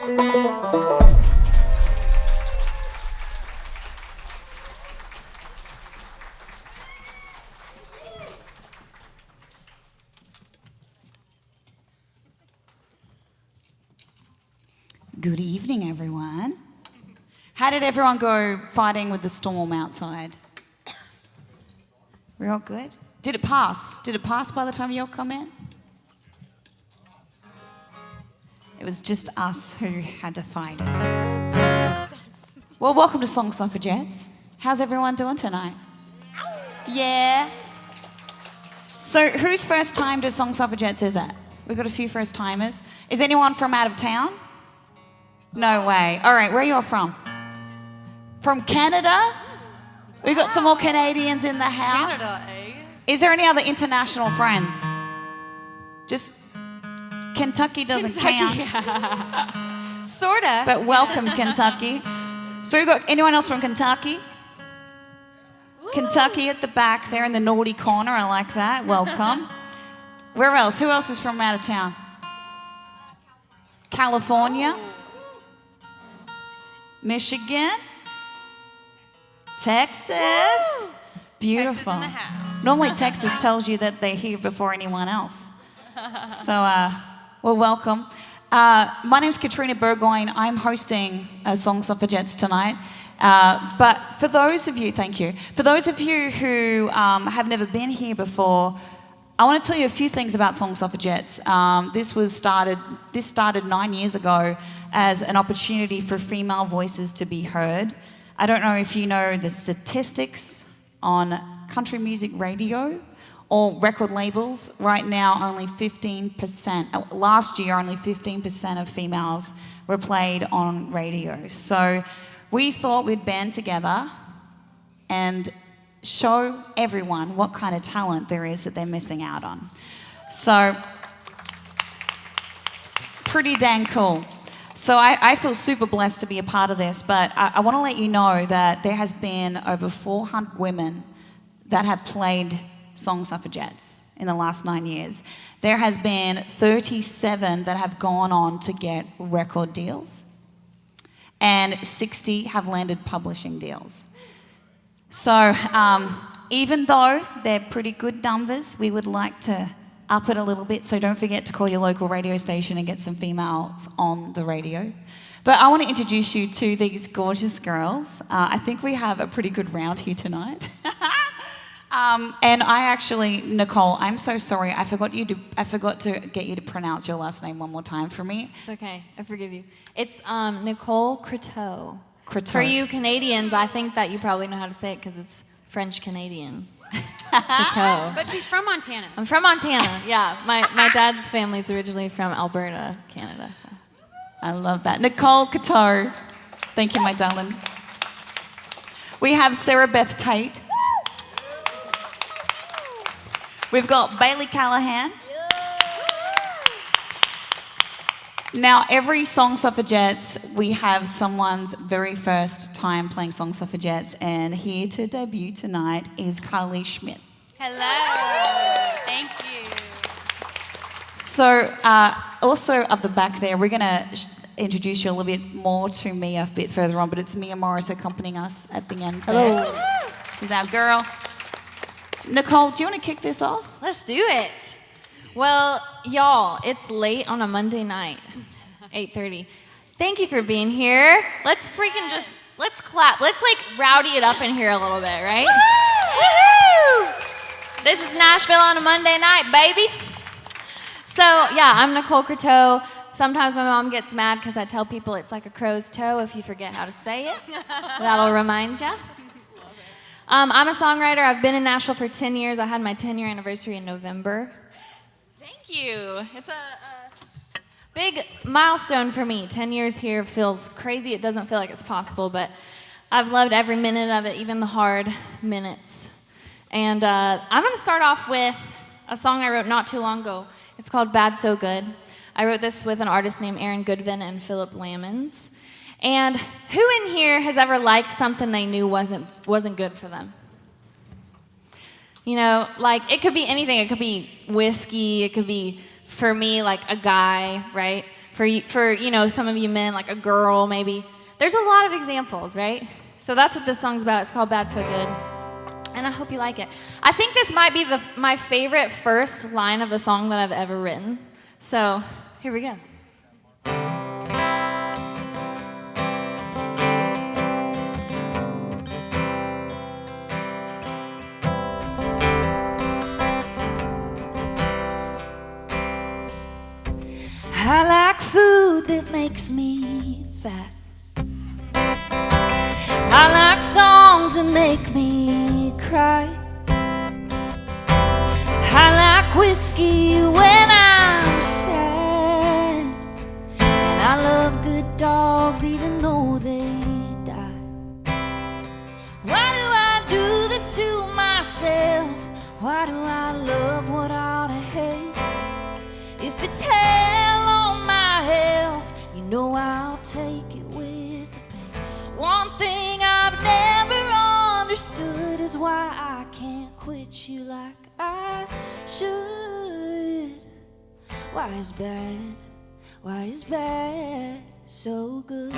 Good evening, everyone. How did everyone go fighting with the storm outside? We're all good? Did it pass? Did it pass by the time you all come in? It was just us who had to fight it. Well, welcome to Song Suffragettes. How's everyone doing tonight? Yeah? So whose first time to Song Suffragettes is it? We've got a few first timers. Is anyone from out of town? No way. All right, where are you all from? From Canada? We've got some more Canadians in the house. Canada, eh? Is there any other international friends? Just Kentucky doesn't count. Sorta. But welcome, Kentucky. So we've got anyone else from Kentucky? Ooh. Kentucky at the back there in the naughty corner. I like that. Welcome. Where else? Who else is from out of town? California. Michigan. Texas. Beautiful. Texas in the house. Normally Texas tells you that they're here before anyone else. So, well, welcome. My name's Katrina Burgoyne. I'm hosting Song Suffragettes tonight. But for those of you, thank you. For those of you who have never been here before, I want to tell you a few things about Song Suffragettes. This started 9 years ago as an opportunity for female voices to be heard. I don't know if you know the statistics on country music radio or record labels. Right now, only 15%, last year only 15% of females were played on radio. So we thought we'd band together and show everyone what kind of talent there is that they're missing out on. So, pretty dang cool. So I feel super blessed to be a part of this, but I want to let you know that there has been over 400 women that have played Song Suffragettes in the last 9 years. There has been 37 that have gone on to get record deals, and 60 have landed publishing deals. So even though they're pretty good numbers, we would like to up it a little bit, so don't forget to call your local radio station and get some females on the radio. But I want to introduce you to these gorgeous girls. I think we have a pretty good round here tonight. And I actually, Nicole, I'm so sorry. I forgot to get you to pronounce your last name one more time for me. It's okay. I forgive you. It's Nicole Croteau. Croteau. For you Canadians, I think that you probably know how to say it because it's French-Canadian. Croteau. But she's from Montana. I'm from Montana, yeah. My dad's family's originally from Alberta, Canada. So. I love that. Nicole Croteau. Thank you, my darling. We have Sarahbeth Taite. We've got Bailey Callahan. Now, every Song Suffragettes, we have someone's very first time playing Song Suffragettes, and here to debut tonight is Karleigh Schmidt. Hello. Thank you. So, also up the back there, we're going to introduce you a little bit more to Mia a bit further on, but it's Mia Morris accompanying us at the end there. Hello. She's our girl. Nicole, do you want to kick this off? Let's do it. Well, y'all, it's late on a Monday night, 8:30. Thank you for being here. Let's let's clap. Let's rowdy it up in here a little bit, right? Woohoo! This is Nashville on a Monday night, baby. So, yeah, I'm Nicole Croteau. Sometimes my mom gets mad because I tell people it's like a crow's toe if you forget how to say it. That'll remind you. I'm a songwriter. I've been in Nashville for 10 years. I had my 10-year anniversary in November. Thank you. It's a big milestone for me. 10 years here feels crazy. It doesn't feel like it's possible, but I've loved every minute of it, even the hard minutes. And I'm going to start off with a song I wrote not too long ago. It's called Bad So Good. I wrote this with an artist named Aaron Goodvin and Philip Lammons. And who in here has ever liked something they knew wasn't good for them? You know, like, it could be anything. It could be whiskey. It could be, for me, like a guy, right? For some of you men, like a girl maybe. There's a lot of examples, right? So that's what this song's about. It's called Bad So Good. And I hope you like it. I think this might be my favorite first line of a song that I've ever written. So here we go. I like food that makes me fat. I like songs that make me cry. I like whiskey when I'm sad. And I love good dogs even though they die. Why do I do this to myself? Why do I love what I ought to hate? If it's hell on my health, you know I'll take it with the pain. One thing I've never understood is why I can't quit you like I should. Why is bad so good?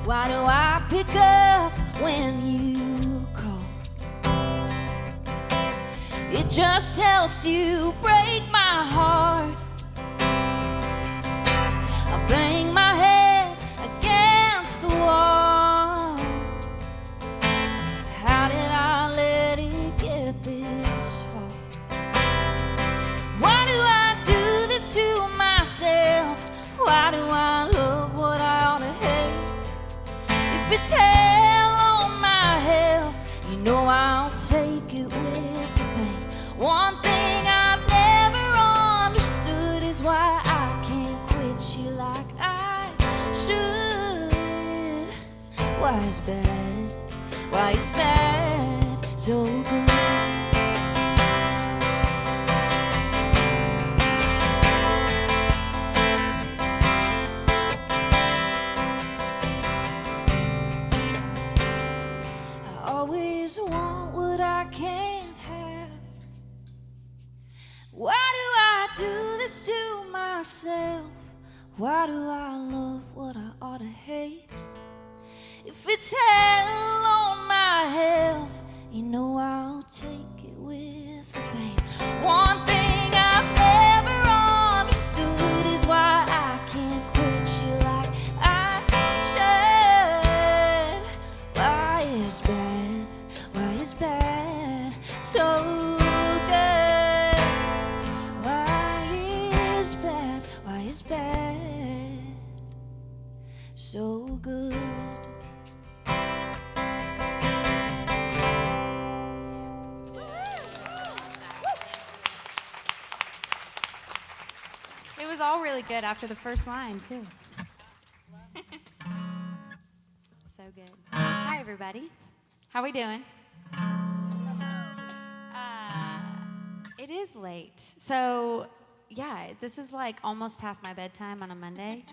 Why do I pick up when you call? It just helps you break my heart. I bang my head against the wall. How did I let it get this far? Why do I do this to myself? Why do I love what I ought to hate? If it's hell on my health, you know I'll take it with the pain. One thing I've never understood is why I can't quit you like I should. Why is bad so good? I always want what I can't have. Why do I do this to myself? Why do I love what I ought to hate? If it's hell on my health, you know I'll take it with the pain. One thing I've never understood is why I can't quit you like I should. Why is bad so good? Why is bad so good? It was all really good after the first line, too. So good. Hi, everybody. How we doing? It is late. So, yeah, this is like almost past my bedtime on a Monday.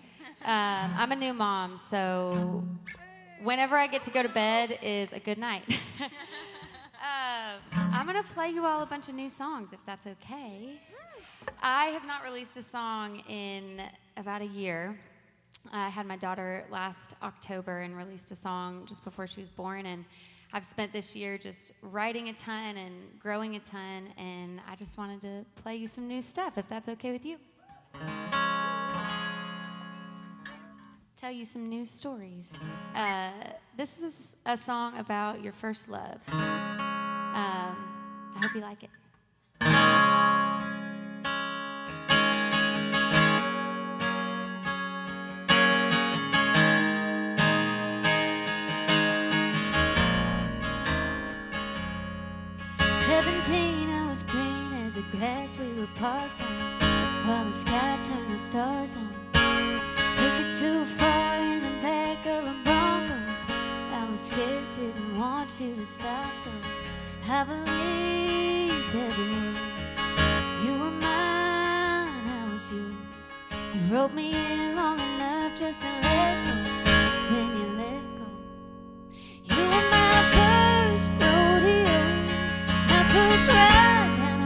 I'm a new mom, so whenever I get to go to bed is a good night. I'm going to play you all a bunch of new songs, if that's okay. I have not released a song in about a year. I had my daughter last October and released a song just before she was born, and I've spent this year just writing a ton and growing a ton, and I just wanted to play you some new stuff, if that's okay with you. Tell you some new stories. This is a song about your first love. I hope you like it. 17, I was green as the grass we were parked on, while the sky turned the stars on. Took it too far in the back of a Bronco. I was scared, didn't want you to stop though. I believed every word. You were mine, I was yours. You wrote me in long enough just to let go, then you let go. You were my first rodeo, my first ride down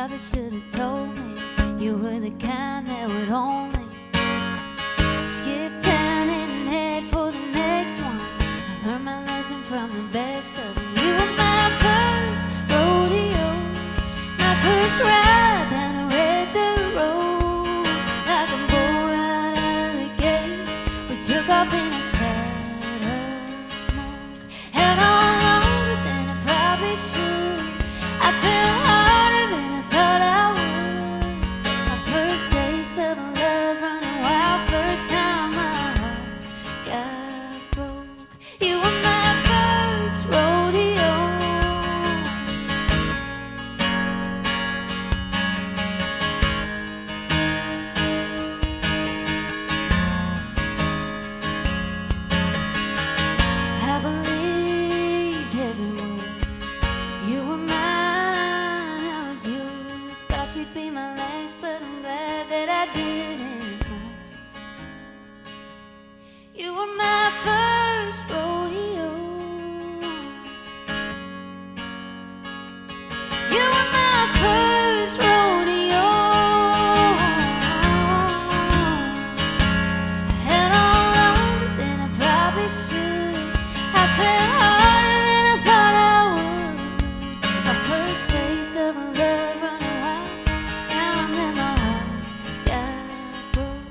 probably should have told me you were the kind that would only skip town and head for the next one. I learned my lesson from the best of them. You were my first rodeo, my first ride down a red dirt road. Like a bull right out of the gate, we took off in a cloud of smoke. Held on longer than I probably should. I fell harder than I thought I would. My first taste of love running wild, first time my heart got broke. You were my first rodeo. I believed every word. You were mine, I was yours. Thought you'd be my last, but I'm glad that I didn't know. You were my first rodeo. You were my first rodeo. I held on longer than I probably should. I fell harder than I thought I would. My first taste of love running wild, time that my heart got broke.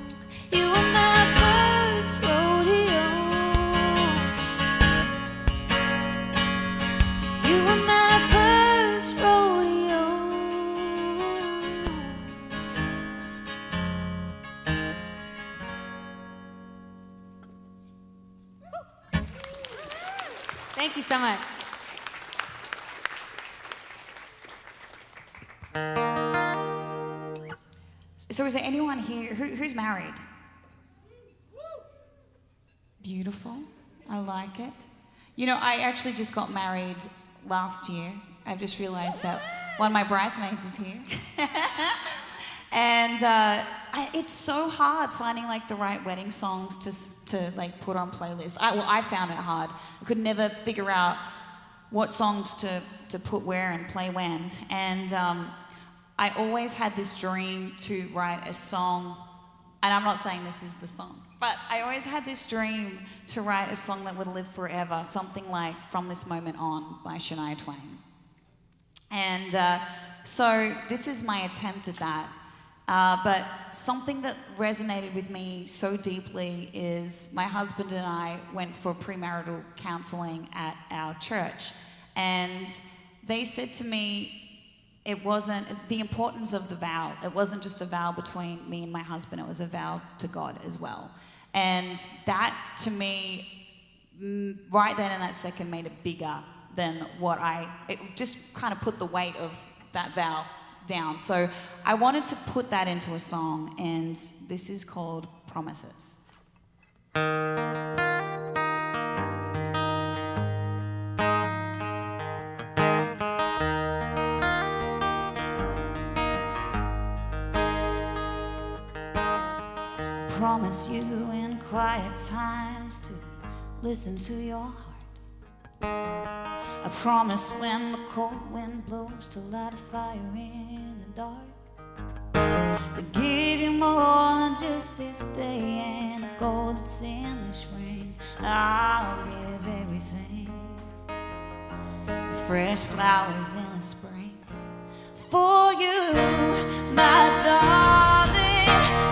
You were my first rodeo. You were my first rodeo. Thank you so much. So is there anyone here who's married? Beautiful. I like it. You know, I actually just got married last year. I've just realized that one of my bridesmaids is here. And it's so hard finding like the right wedding songs to like put on playlists. I found it hard. I could never figure out what songs to put where and play when. And I always had this dream to write a song, and I'm not saying this is the song, but I always had this dream to write a song that would live forever, something like From This Moment On by Shania Twain. And so this is my attempt at that. But something that resonated with me so deeply is my husband and I went for premarital counseling at our church, and they said to me it wasn't the importance of the vow. It wasn't just a vow between me and my husband, it was a vow to God as well. And that to me, right then and that second, made it bigger than it just kind of put the weight of that vow down. So I wanted to put that into a song, and this is called Promises. Promise you in quiet times to listen to your heart. I promise when the cold wind blows to light a fire in the dark. To give you more than just this day and the gold that's in this ring. I'll give everything. The fresh flowers in the spring for you, my darling.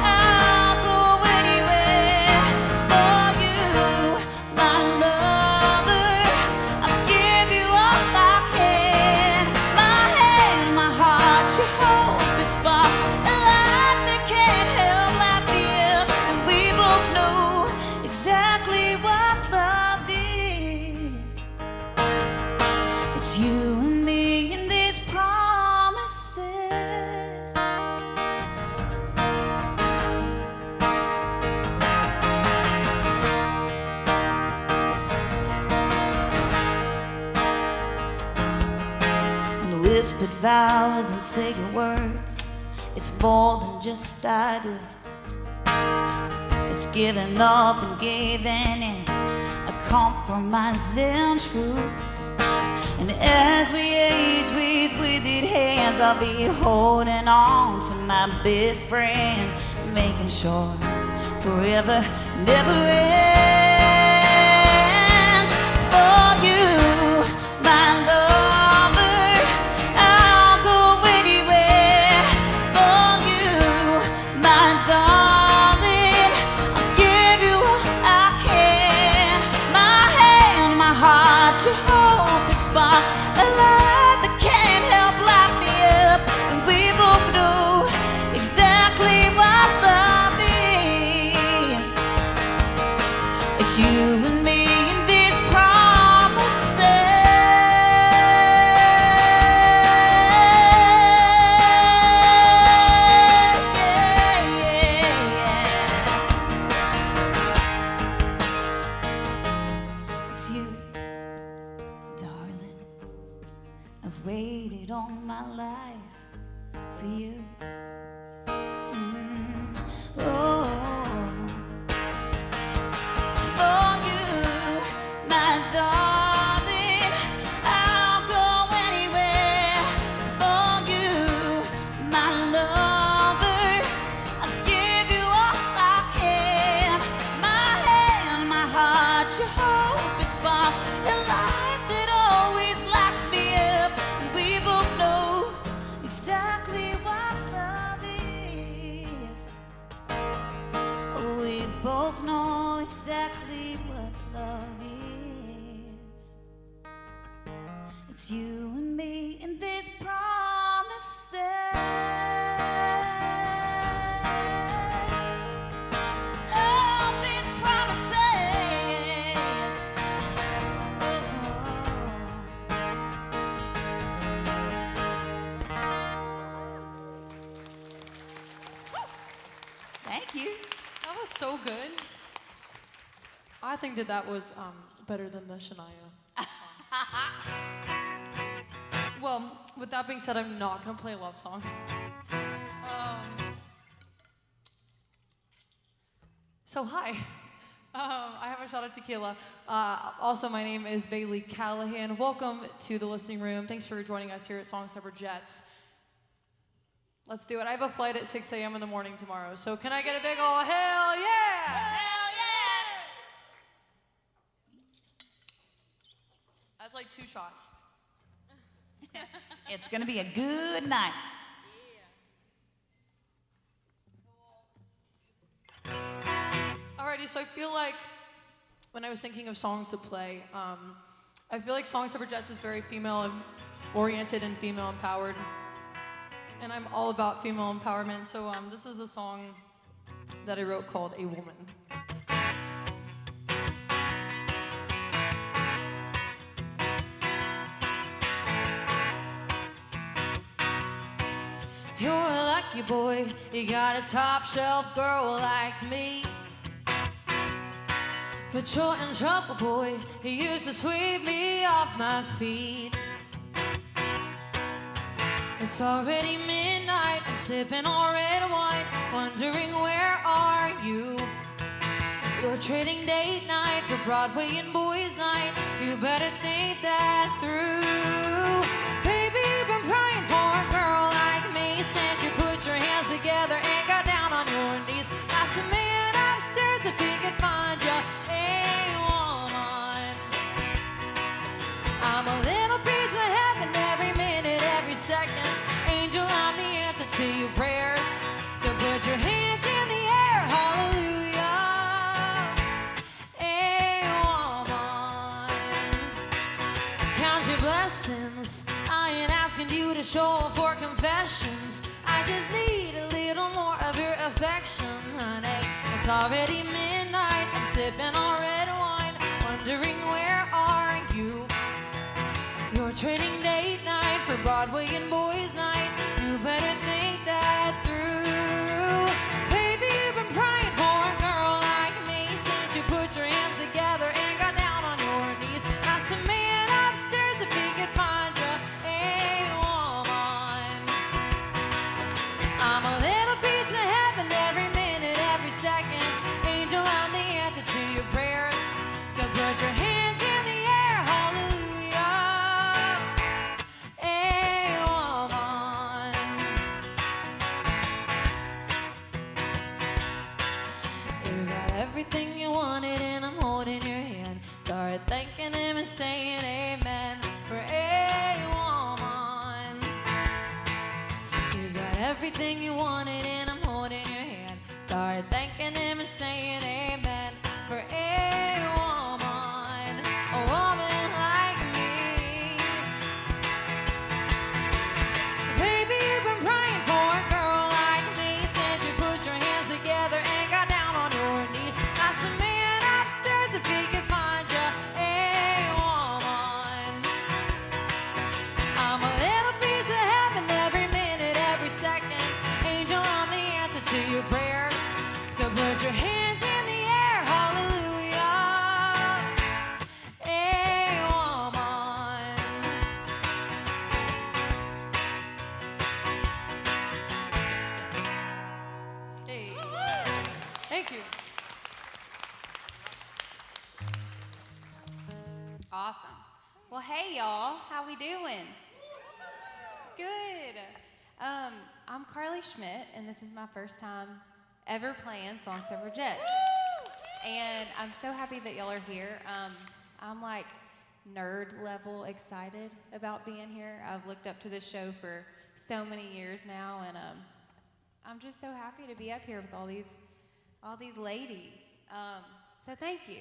I'll go anywhere for you, my lover. I'll give you all I can. My hand, my heart, your hope is spark. A light that can't help light me up. And we both know exactly what love is. It's you and me in these promises. And whispered vows and sacred words, it's more than just I do. It's giving up and giving in, a compromising truce. And as we age with withered hands, hands, I'll be holding on to my best friend, making sure forever never ends. For you, my lover, I'll go anywhere. For you, my darling, I'll give you all I can. My hand, my heart, your hope is sparks, a light that can't help light me up. And we both know exactly what love is. It's you and me in these promises. Yeah, yeah, yeah. It's you, darling. I've waited all my life for you. Oh, for you, my darling, I'll go anywhere. For you, my lover, I'll give you all I can. My hand, my heart, your hope is spark, a light that always lights me up. We both know exactly what love is. We both know exactly what love is. It's you and me in these promises. Oh, these promises. Thank you. That was so good. I think that was better than the Shania song. Well, with that being said, I'm not gonna play a love song. So hi, I have a shot of tequila. Also, my name is Bailey Callahan. Welcome to the listening room. Thanks for joining us here at Suffragettes. Let's do it. I have a flight at 6 a.m. in the morning tomorrow, so can I get a big ol' hell yeah? Hell yeah! That's like 2 shots. It's gonna be a good night. Alrighty, so I feel like when I was thinking of songs to play, I feel like Suffragettes is very female oriented and female empowered. And I'm all about female empowerment, so this is a song that I wrote called A Woman. You're a lucky boy, you got a top shelf girl like me. But you're in trouble, boy, you used to sweep me off my feet. It's already midnight, I'm sipping on red wine, wondering where are you? You're trading date night for Broadway and boys night, you better think that through. Baby, you've been praying for a girl like me since you put your hands together and got down on your knees. Ask a man upstairs if he could find you a woman. I'm a little piece of heaven every minute, every second. Angel, I'm the answer to your prayers. So put your hands in the air, hallelujah. A woman. Count your blessings. I ain't asking you to show up for confessions. I just need a little more of your affection, honey. It's already midnight, I'm sipping on red wine, wondering where are you? You're trading date night for Broadway and boys night, you better think that through. Baby, you've been praying for a girl like me since you put your hands together and got down on your knees. Ask the man upstairs if he could find you a woman. I'm a little piece of heaven every minute, every second. Angel, I'm the answer to your prayers. So put your hands in the air, hallelujah. A woman. everything you wanted and I'm holding your hand. Start thanking him and saying amen for a woman. You got everything you wanted and I'm holding your hand. Start thanking him and saying amen for a woman like me. Baby, you've been praying for a girl like me. Said you put your hands together and got down on your knees. Asked the man upstairs if he could find you a woman. I'm a little piece of heaven every minute, every second. Angel, I'm the answer to your prayers. So put your hands in the air, hallelujah. A woman. Hey. Thank you. Awesome. Well, hey y'all, how we doing? Good. I'm Karleigh Schmidt, and this is my first time ever playing Song Suffragettes. And I'm so happy that y'all are here. I'm like nerd level excited about being here. I've looked up to this show for so many years now, and I'm just so happy to be up here with all these ladies. So thank you.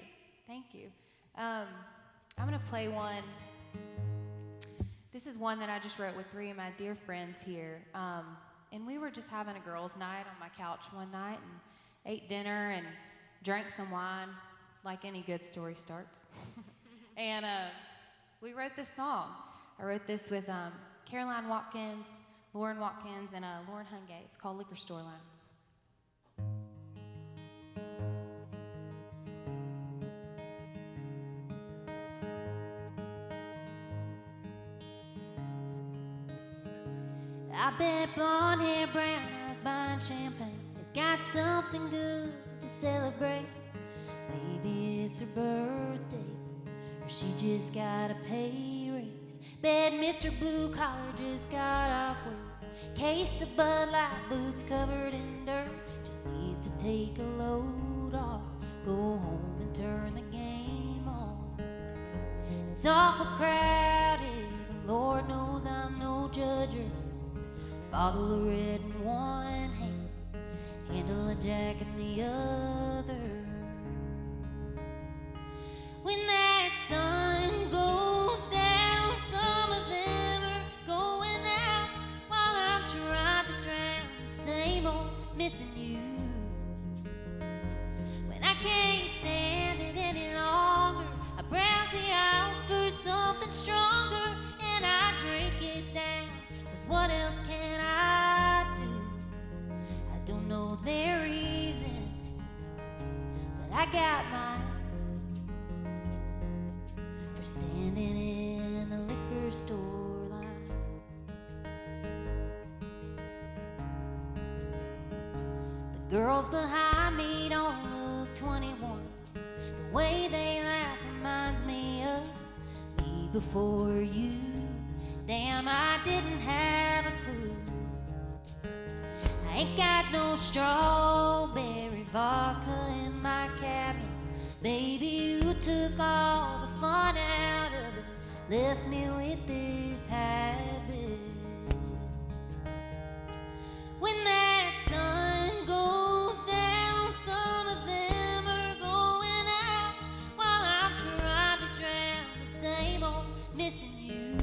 I'm gonna play one. This is one that I just wrote with 3 of my dear friends here. And we were just having a girls' night on my couch one night and ate dinner and drank some wine, like any good story starts. And we wrote this song. I wrote this with Caroline Watkins, Lauren Watkins, and Lauren Hungate. It's called Liquor Store Line. I bet blonde hair, brown eyes, buying champagne has got something good to celebrate. Maybe it's her birthday, or she just got a pay raise. Bet Mr. Blue Collar just got off work. Case of Bud Light, boots covered in dirt. Just needs to take a load off, go home and turn the game on. It's awful crowded, but Lord knows I'm no judger. Bottle of red in one hand, handle of Jack in the other. When that sun goes down, some of them are going out, while I'm trying to drown the same old missing you. When I can't stand it any longer, I browse the aisles for something stronger, and I drink it down. What else can I do? I don't know their reasons, but I got mine for standing in the liquor store line. The girls behind me don't look 21. The way they laugh reminds me of me before you. Damn, I didn't have a clue. I ain't got no strawberry vodka in my cabinet. Baby, you took all the fun out of it, left me with this habit. When that sun goes down, some of them are going out, while I'm trying to drown the same old missing you.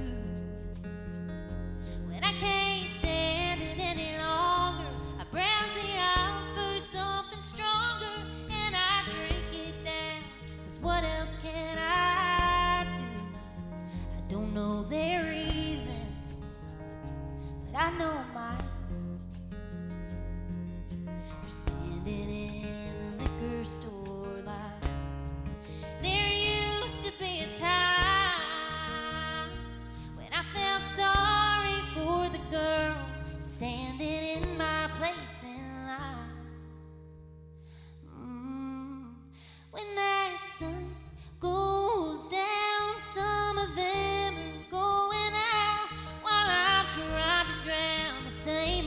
I can't stand it any longer, I browse the aisles for something stronger, and I drink it down, 'cause what else can I do? I don't know their reasons, but I know mine. They're standing in the liquor store line. There used to be a time when I felt sorry for the girl standing in my place in line. When that sun goes down, some of them are going out, while I'm trying to drown the same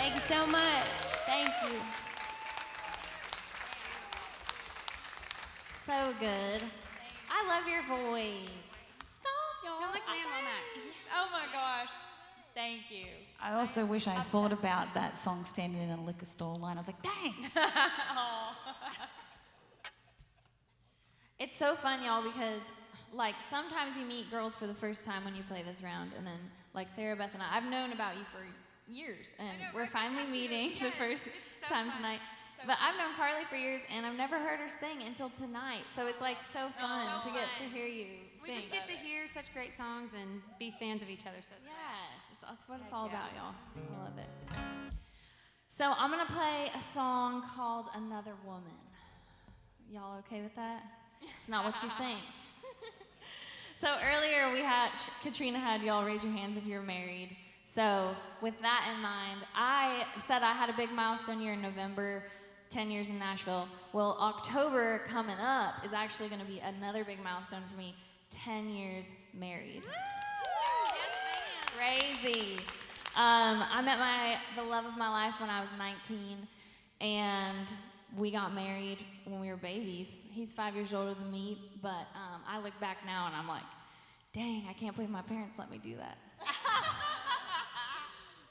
Thank you so much. Thank you. So good. I love your voice. Stop, y'all. Sounds like Lamb on that. Oh my gosh. Thank you. I also wish I thought about that song standing in a liquor store line. I was like, dang. It's so fun, y'all, because like sometimes you meet girls for the first time when you play this round, and then like Sarahbeth and I've known about you for years, and we're finally meeting the first time tonight. But I've known Karleigh for years, and I've never heard her sing until tonight. So it's like so fun to get to hear you We sing. just get to hear such great songs and be fans of each other. So it's Yes, that's what it's all about, y'all. I love it. So I'm gonna play a song called "Another Woman." Y'all okay with that? It's not what you think. So earlier Katrina had y'all raise your hands if you're married. So with that in mind, I said I had a big milestone year in November, 10 years in Nashville. Well, October coming up is actually gonna be another big milestone for me, 10 years married. Crazy. I met the love of my life when I was 19, and we got married when we were babies. He's 5 years older than me, but I look back now and I'm like, dang, I can't believe my parents let me do that.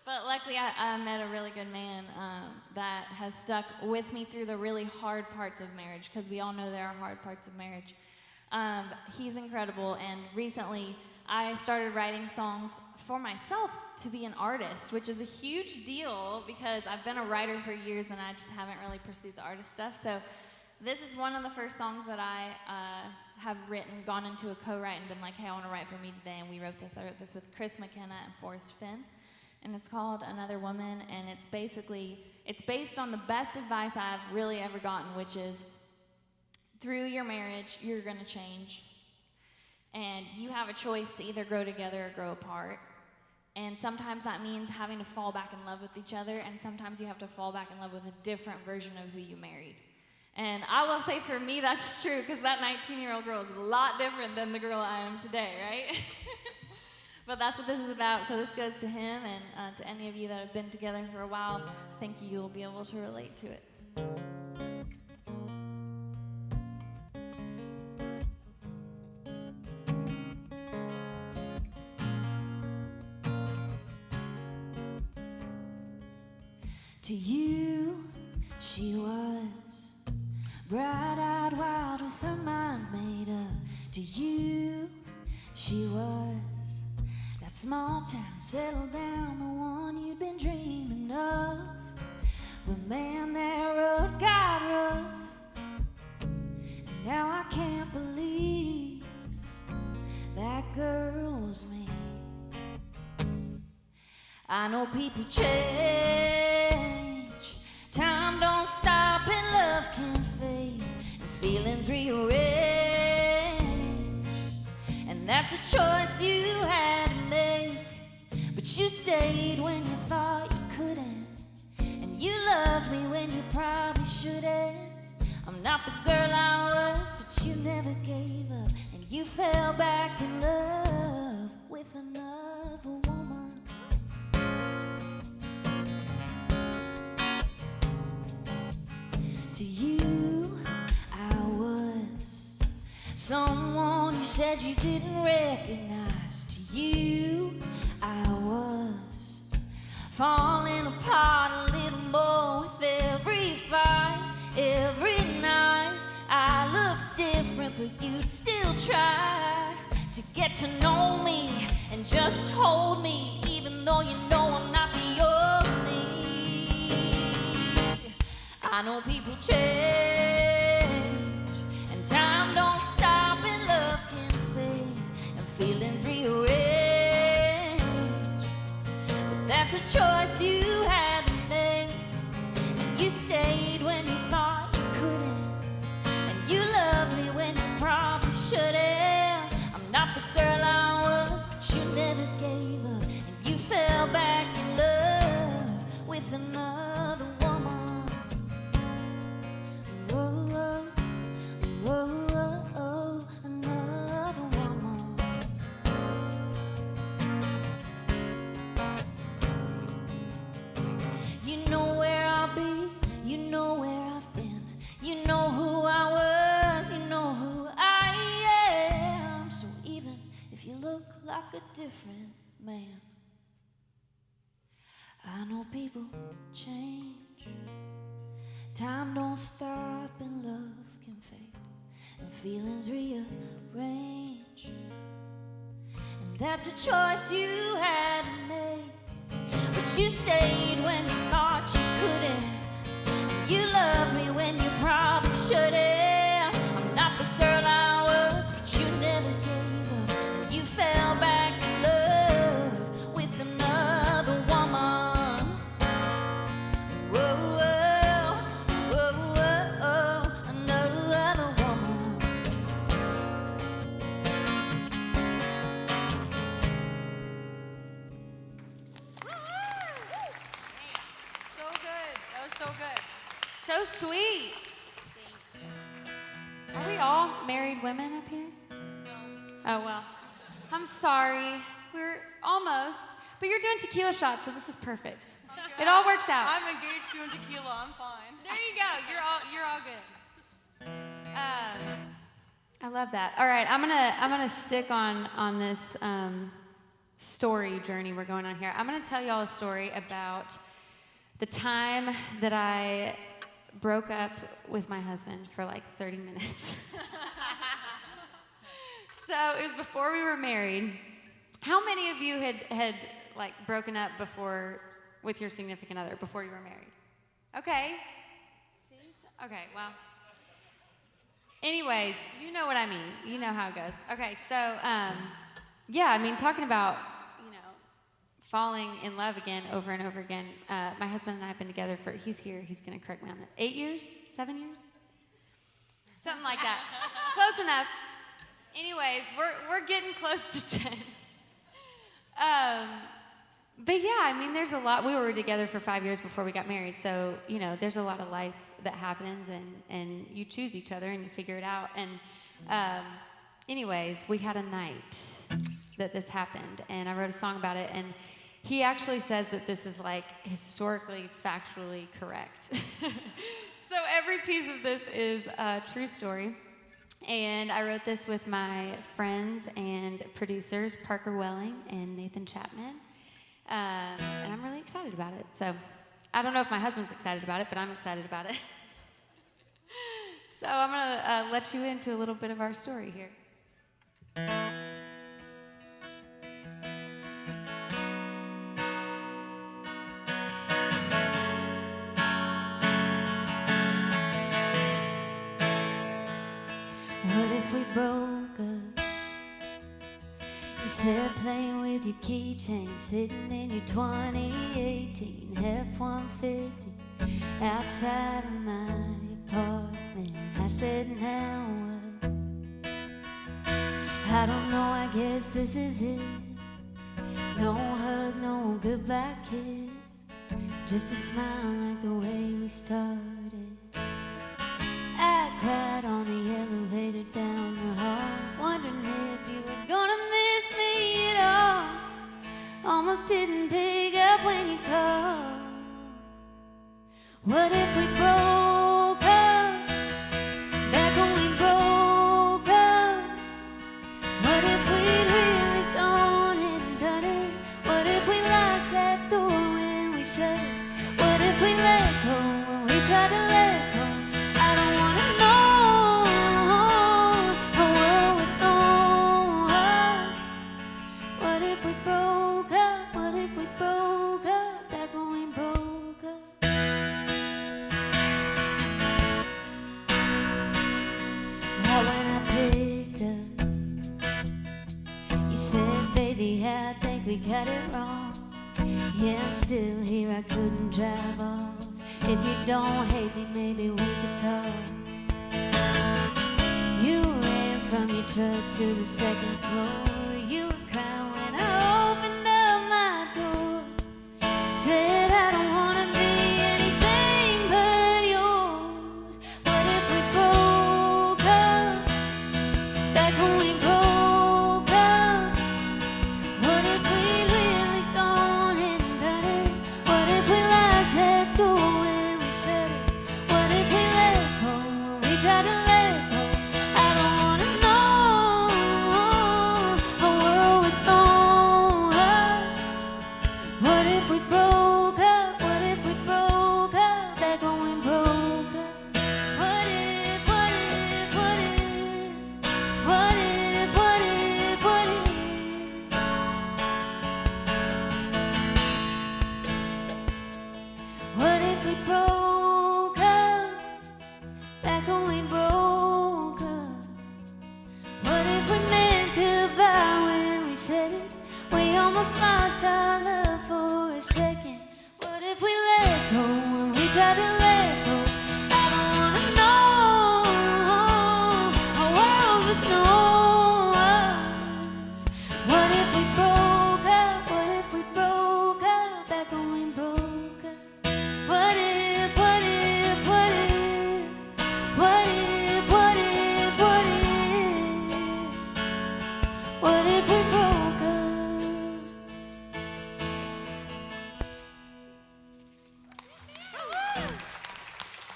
But luckily I met a really good man that has stuck with me through the really hard parts of marriage, because we all know there are hard parts of marriage. He's incredible, and recently I started writing songs for myself to be an artist, which is a huge deal because I've been a writer for years and I just haven't really pursued the artist stuff. So this is one of the first songs that I have written, gone into a co-write and been like, hey, I want to write for me today, and we wrote this. I wrote this with Chris McKenna and Forrest Finn, and it's called "Another Woman," and it's based on the best advice I've really ever gotten, which is through your marriage, you're gonna change. And you have a choice to either grow together or grow apart. And sometimes that means having to fall back in love with each other, and sometimes you have to fall back in love with a different version of who you married. And I will say for me that's true, because that 19-year-old girl is a lot different than the girl I am today, right? But that's what this is about. So this goes to him, and to any of you that have been together for a while, I think you'll be able to relate to it. To you, she was bright-eyed, wild, with her mind made up. To you, she was that small town, settled down, the one you'd been dreaming of. But man, that road got rough, and now I can't believe that girl was me. I know people change, time don't stop, and love can fade, and feelings rearrange. And that's a choice you had to make, but you stayed when you thought you couldn't, and you loved me when you probably shouldn't. I'm not the girl I was, but you never gave up, and you fell back in love with another woman. To you, I was someone you said you didn't recognize. To you, I was falling apart a little more with every fight, every night. I looked different, but you'd still try to get to know me and just hold me, even though you know I'm not the only. I know people change, and time don't stop, and love can fade, and feelings rearrange. But that's a choice you had to make, and you stayed when you thought you couldn't, and you loved me when you probably shouldn't. I'm not the girl I was, but you never gave up, and you fell back in love with another woman. Another woman. different man. I know people change. Time don't stop and love can fade, and feelings rearrange. And that's a choice you had to make. But you stayed when you thought you couldn't. And you loved me when you probably shouldn't. I'm not the girl I was, but you never gave up. And you fell back in love with another woman. Whoa, whoa, whoa, whoa, another woman. So good. That was so good. So sweet. Are we all married women up here? Oh, well. I'm sorry. We're almost. But you're doing tequila shots, so this is perfect. It all works out. I'm engaged doing tequila. I'm fine. There you go. You're all good. I love that. All right, I'm gonna stick on this story journey we're going on here. I'm gonna tell y'all a story about the time that I broke up with my husband for like 30 minutes. So it was before we were married. How many of you had like broken up before with your significant other before you were married? Okay. Okay, well. Anyways, you know what I mean. You know how it goes. Okay, so yeah, I mean, talking about, you know, falling in love again over and over again. My husband and I have been together for, he's here, he's gonna correct me on that, 8 years? 7 years? Something like that. Close enough. Anyways, we're getting close to 10. But yeah, I mean, there's a lot. We were together for 5 years before we got married, so, you know, there's a lot of life that happens, and you choose each other and you figure it out. And anyways, we had a night that this happened, and I wrote a song about it, and he actually says that this is like historically, factually correct. So every piece of this is a true story. And I wrote this with my friends and producers, Parker Welling and Nathan Chapman. And I'm really excited about it. So I don't know if my husband's excited about it, but I'm excited about it. So I'm going to let you into a little bit of our story here. What if we broke up? You said playing with your keychain, sitting in your 2018 F-150 outside of my apartment. I said, now what? I don't know, I guess this is it. No hug, no goodbye kiss, just a smile like the way we started. I cried on the elevator down the hall, wondering if you were gonna miss me at all. Almost didn't pick up when you called. What if we broke up, back when we broke up? What if we'd really gone ahead and done it? What if we locked that door when we shut it? What if we let go when we tried to let go? I don't wanna know a world with no us. What if we broke up? What if we broke up, back when we broke up? Now when I picked up, you said, baby, I think we got it wrong. Yeah, I'm still here, I couldn't drive off. If you don't hate me, maybe we could talk. You ran from your truck to the second floor. You were crying when I opened up my door. Said I don't wanna be anything but yours. What if we broke up, back when we broke up? What if we'd really gone ahead and done it? What if we locked that door when we shut it? What if we let go when we tried to let go? I don't wanna know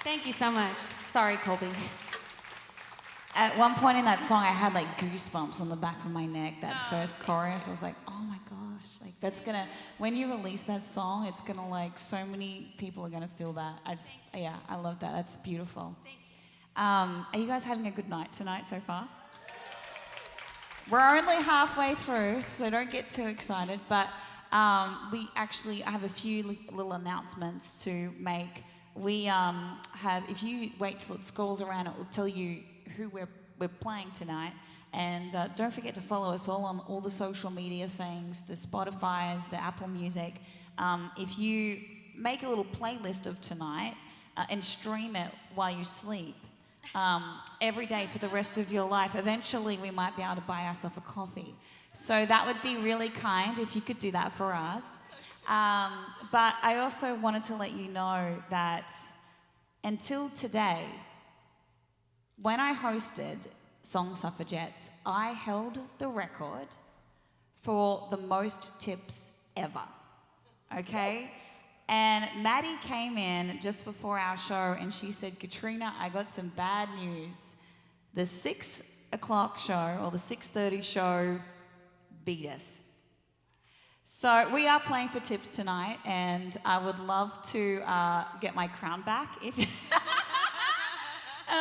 Thank you so much. Sorry, Colby. At one point in that song, I had like goosebumps on the back of my neck. That first chorus, I was like, "Oh my gosh!" Like that's gonna. When you release that song, it's gonna like so many people are gonna feel that. I love that. That's beautiful. Thank you. Are you guys having a good night tonight so far? We're only halfway through, so don't get too excited. But I have a few little announcements to make. We have, if you wait till it scrolls around, it will tell you who we're playing tonight. And don't forget to follow us all on all the social media things, the Spotify's, the Apple Music. If you make a little playlist of tonight and stream it while you sleep, every day for the rest of your life, eventually we might be able to buy ourselves a coffee. So that would be really kind if you could do that for us. But I also wanted to let you know that until today, when I hosted Song Suffragettes, I held the record for the most tips ever, okay? And Maddie came in just before our show and she said, "Katrina, I got some bad news. The 6 o'clock show or the 6:30 show beat us." So we are playing for tips tonight, and I would love to get my crown back. If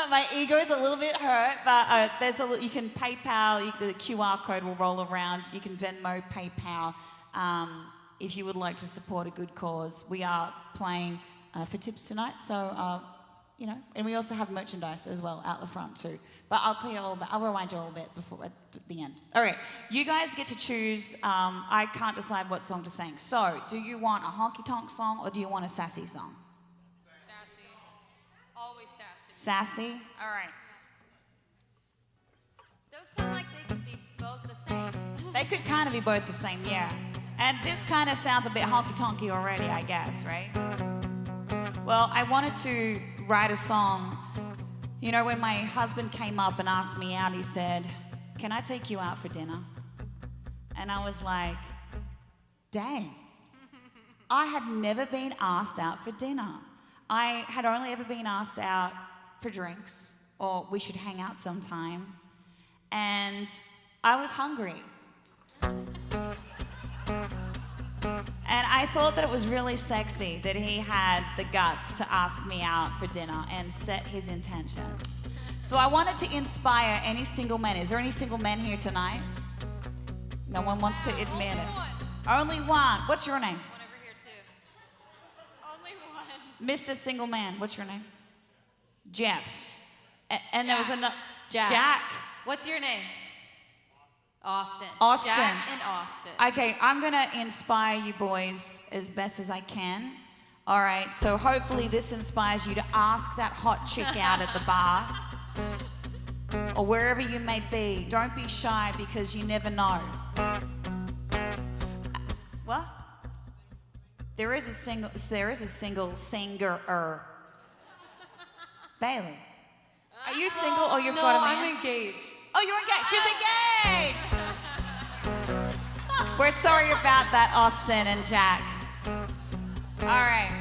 my ego is a little bit hurt, but you can PayPal. The QR code will roll around. You can Venmo, PayPal, if you would like to support a good cause. We are playing for tips tonight, so and we also have merchandise as well out the front too. But I'll tell you all about. I'll remind you all a bit before at the end. All right, you guys get to choose. I can't decide what song to sing. So, do you want a honky tonk song or do you want a sassy song? Sassy. Always sassy. Sassy. All right. Those sound like they could be both the same. They could kind of be both the same, yeah. And this kind of sounds a bit honky tonky already, I guess, right? Well, I wanted to write a song. You know, when my husband came up and asked me out, he said, "Can I take you out for dinner?" And I was like, dang. I had never been asked out for dinner. I had only ever been asked out for drinks, or we should hang out sometime. And I was hungry. And I thought that it was really sexy that he had the guts to ask me out for dinner and set his intentions. So I wanted to inspire any single men. Is there any single men here tonight? No one wants to admit it. Only one. What's your name? One over here too. Only one. Mr. Single Man. What's your name? Jeff. And there was another. Jack. What's your name? Austin. Austin. Jack and Austin. Okay, I'm gonna inspire you boys as best as I can. All right, so hopefully this inspires you to ask that hot chick out at the bar or wherever you may be. Don't be shy because you never know. What? There is a single singer. Bailey, are you single or you've got a man? No, I'm engaged. Oh, you're engaged. She's engaged. We're sorry about that, Austin and Jack. All right.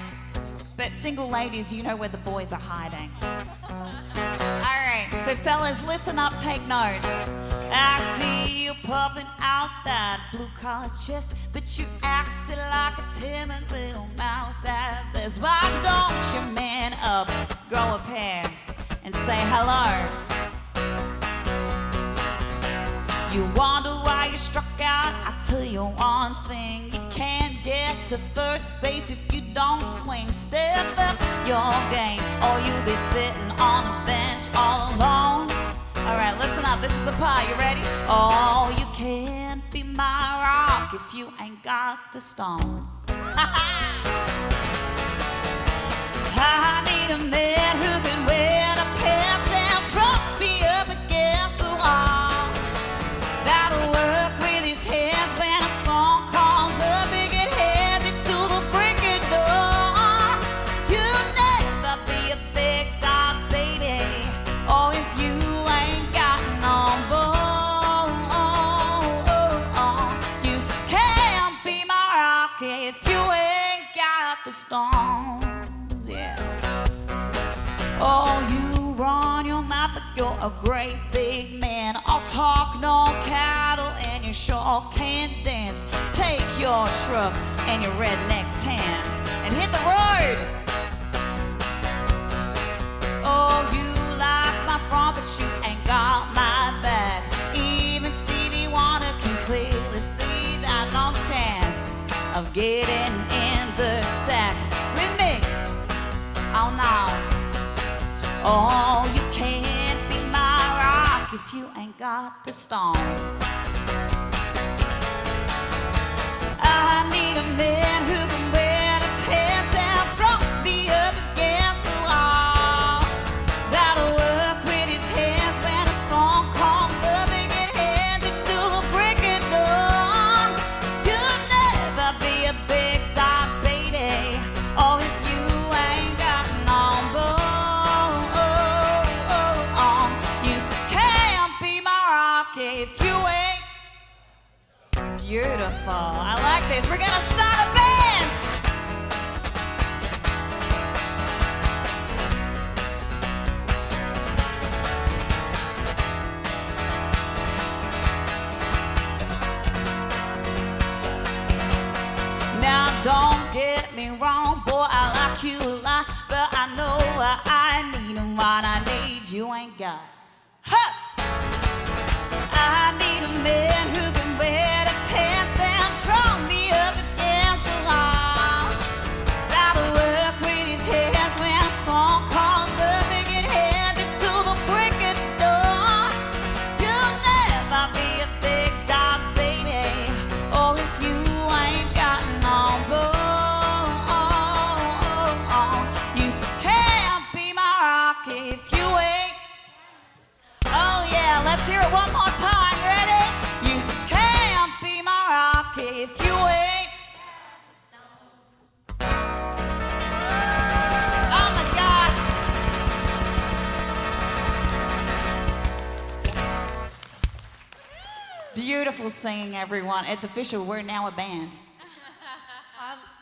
But single ladies, you know where the boys are hiding. All right. So fellas, listen up, take notes. I see you puffing out that blue-collar chest, but you acted like a timid little mouse at best. Why don't you man up, grow a pair, and say hello? You wonder why you struck out. I tell you one thing, you can't get to first base if you don't swing. Step up your game, or you'll be sitting on a bench all alone. All right, listen up, this is the part, you ready? Oh, you can't be my rock if you ain't got the stones. I need a man who can wear the pants and drop me up against the wall. That'll work with his hands when a song calls up. He get hands to the break of dawn. You'll never be a big dog, baby, or if you ain't got no bone. You can't be my rock if you ain't got the stones. Yeah. you're a great big man. I'll talk no cattle and you sure can't dance. Take your truck and your redneck tan and hit the road. Oh, you like my front, but you ain't got my back. Even Stevie Wonder can clearly see that no chance of getting in the sack with me. Oh no. Oh, you can't be my rock if you ain't got the stones. I need a man who can wear the pants and throw me up against the wall. That'll work with his hands when a song comes up and get handed to the brick of dawn. You'll never be a big dog, baby. Oh, if you ain't got no bone. If you ain't beautiful. I like this. We're gonna start a band. Now don't get me wrong, boy, I like you a lot, but I know what I need and what I need you ain't got. Ha! I need a man who can wear the pants and throw me up against the wall. That'll work with his hands when a song calls up and get handed to the brick of dawn. You'll never be a big dog, baby. Oh, if you ain't got no bone. You can't be my rock if you ain't. Oh yeah, let's hear it one more time. Ready? You can't be my rock if you ain't. Oh my God. Beautiful singing, everyone. It's official. We're now a band.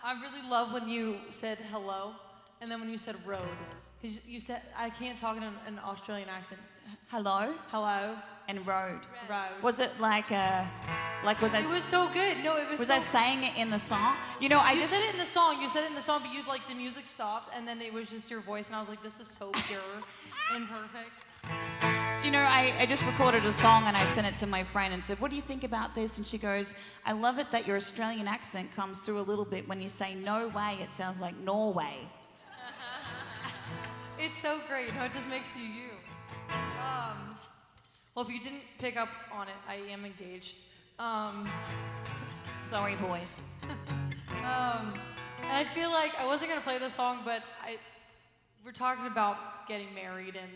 I really love when you said hello, and then when you said road. Because you said, I can't talk in an Australian accent. Hello Hello. and road. Road. Was it like was I? It was so good. No, it was. Was so I saying it in the song? You know, You said it in the song. You said it in the song, but you like the music stopped, and then it was just your voice, and I was like, this is so pure and perfect. Do you know, I just recorded a song and I sent it to my friend and said, what do you think about this? And she goes, I love it that your Australian accent comes through a little bit. When you say no way, it sounds like Norway. It's so great. No, it just makes you you. Well, if you didn't pick up on it, I am engaged. Sorry, boys. And I feel like I wasn't gonna play this song, but we're talking about getting married and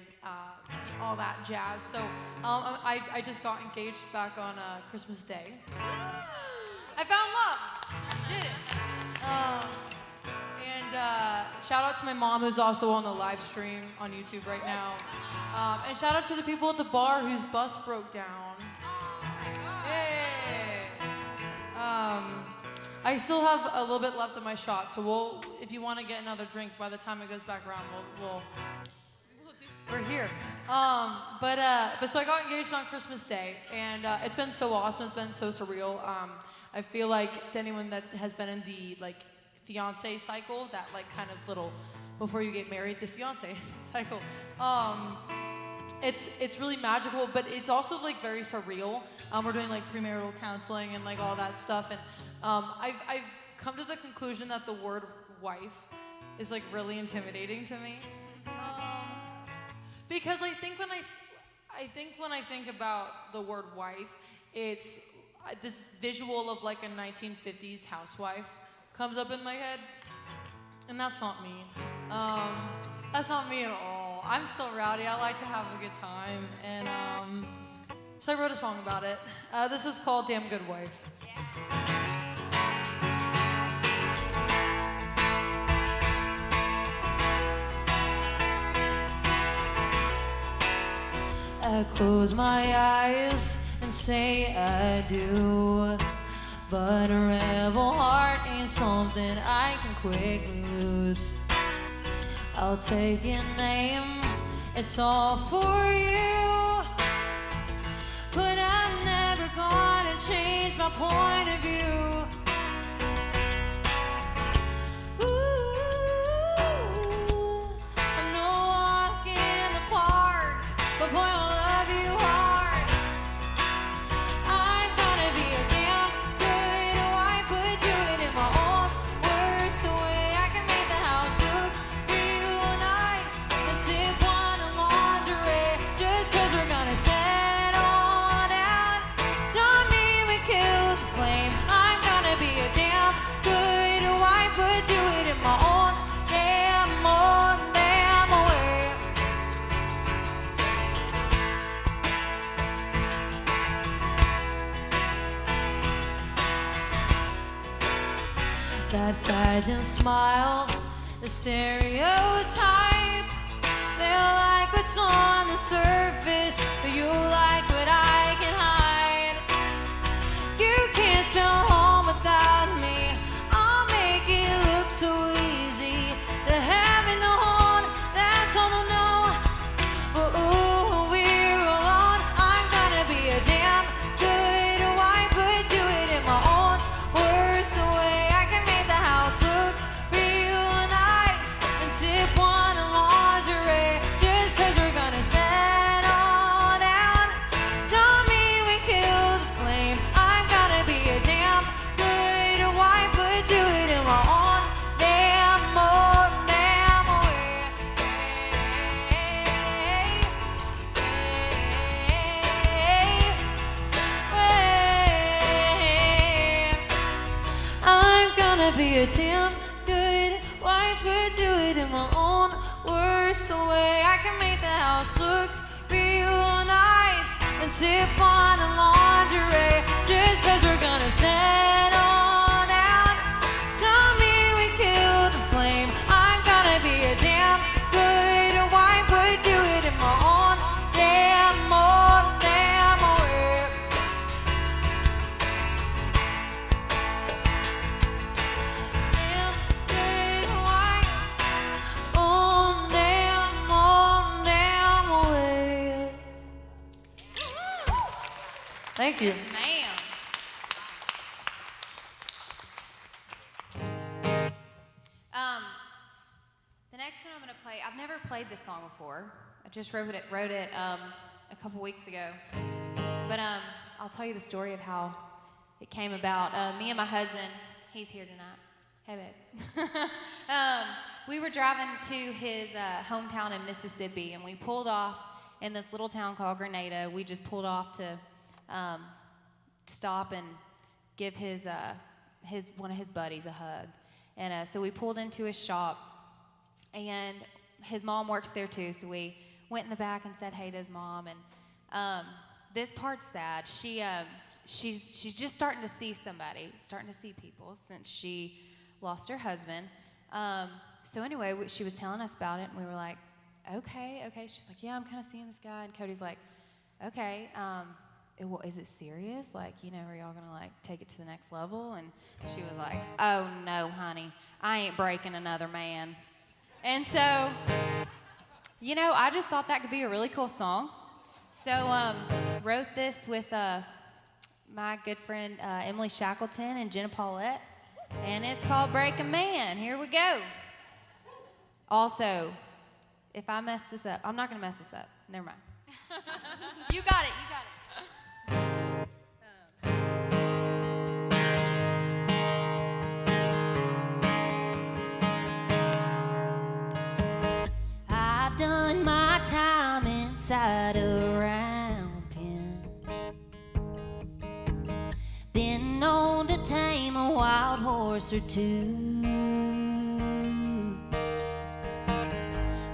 all that jazz. So I just got engaged back on Christmas Day. I found love. Did it. Shout out to my mom, who's also on the live stream on YouTube right now. And shout out to the people at the bar whose bus broke down. Yay! I still have a little bit left of my shot, so if you want to get another drink by the time it goes back around, we're here. But so I got engaged on Christmas Day, and it's been so awesome. It's been so surreal. I feel like to anyone that has been in the fiance cycle, that kind of little before you get married, the fiance cycle. It's really magical, but it's also very surreal. We're doing premarital counseling and all that stuff, and I've come to the conclusion that the word wife is really intimidating to me. Because I think when I think about the word wife, it's this visual of a 1950s housewife comes up in my head, and that's not me. That's not me at all. I'm still rowdy. I like to have a good time, and so I wrote a song about it. This is called "Damn Good Wife." I close my eyes and say I do, but a rebel heart ain't something I can quickly lose. I'll take your name it's all for you. But I'm never gonna change my point of view. Ooh, I know walk in the park, but boy, I love you hard. I'm gonna be a damn good wife, but do it in my own words. The way I can make the house look real nice and sip wine and lingerie, just 'cause we're gonna settle down. Don't mean we killed the flame. I'm gonna be a damn good wife, but do it in my own damn way. That pageant smile, the stereotype. They'll like what's on the surface, but you like what I can hide. You can't spell home without me. I'll make it look so easy to have in the home. That's all I know. But ooh, we're alone. I'm gonna be a damn good wife, but do it in my own words. The way I can make the house look real nice and sip wine and lingerie, just 'cause we're gonna settle down. Don't mean we killed the flame. I'm gonna be a damn good wife, but do it in my own damn way. I'm gonna be a damn good wife, but do it in my own words. The way I can make the house look real nice and sip wine and lingerie, just 'cause we're gonna settle down. Tell me we killed the flame. I'm gonna be a damn good wife, but do it in my own damn way. Damn good wife, own damn way. Thank you. Ma'am. The next one I'm gonna play, I've never played this song before. I just wrote it a couple weeks ago. But I'll tell you the story of how it came about. Me and my husband, he's here tonight. Hey, babe. We were driving to his hometown in Mississippi, and we pulled off in this little town called Grenada. We just pulled off to stop and give one of his buddies a hug. And so we pulled into his shop, and his mom works there too. So we went in the back and said hey to his mom. And this part's sad. She's just starting to see people since she lost her husband. So anyway, she was telling us about it, and we were like, okay. She's like, yeah, I'm kind of seeing this guy. And Cody's like, okay, is it serious? Like, are y'all gonna like take it to the next level? And she was like, oh no, honey, I ain't breaking another man. And so, I just thought that could be a really cool song. So, wrote this with my good friend Emily Shackleton and Jenna Paulette, and it's called Break a Man. Here we go. Also, if I mess this up, I'm not gonna mess this up. Never mind. You got it. I've done my time inside a round pen, been known to tame a wild horse or two,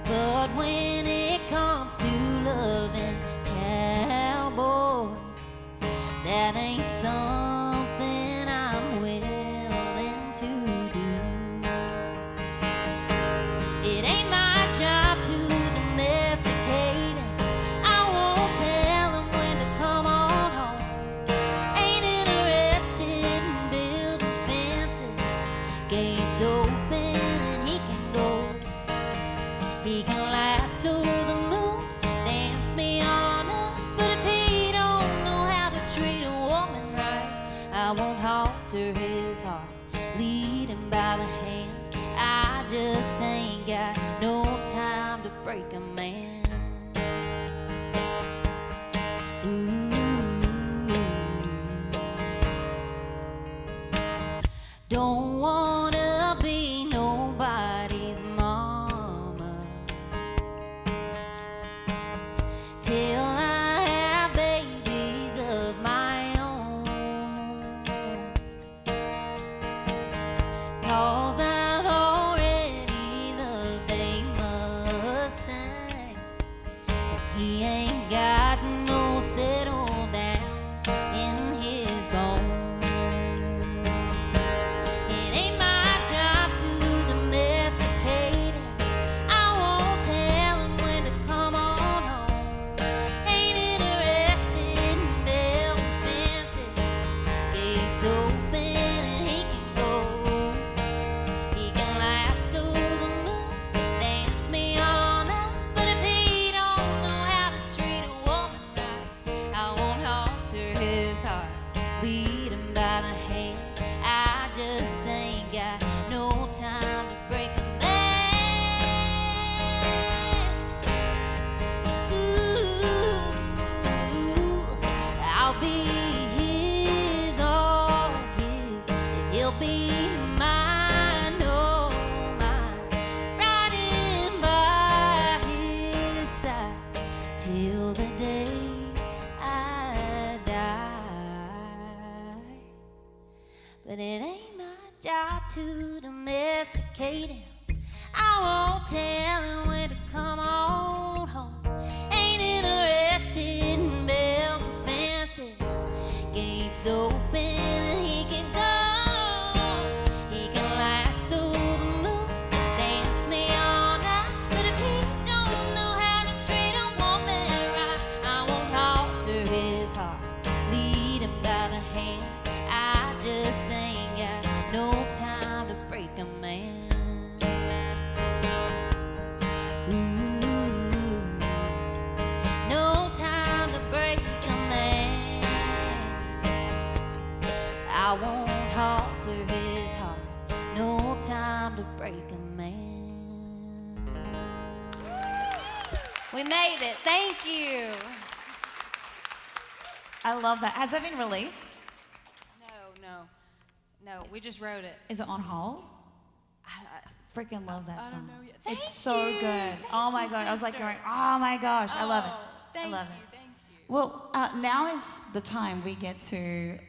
but when it comes to loving cowboys, that ain't something I'm willing to do. It ain't my job to domesticate it. I won't tell him when to come on home. Ain't interested in building fences. Gates open and he can go. He can lasso alter his heart, lead him by the hand. I just ain't got no time to break a man. Don't wanna be nobody's mama till I have babies of my own, 'cause I've already loved a Mustang, and he ain't got no settle down in his bones. But it ain't my job to domesticate him. I won't tell him when to come on home. Ain't interested in bells or fences. Gates open and he can go. He can lasso the moon, dance me all night. But if he don't know how to treat a woman right, I won't alter his heart, lead him by the hand. I just ain't got no time to break a man. No time to break a man. I won't alter his heart. No time to break a man. We made it. Thank you. I love that. Has that been released? No, we just wrote it. Is it on hold? I Freaking love that song. don't know yet. It's so good. Oh my God. I was like going, oh my gosh. I love it. I love it. Thank you. Well, now is the time we get to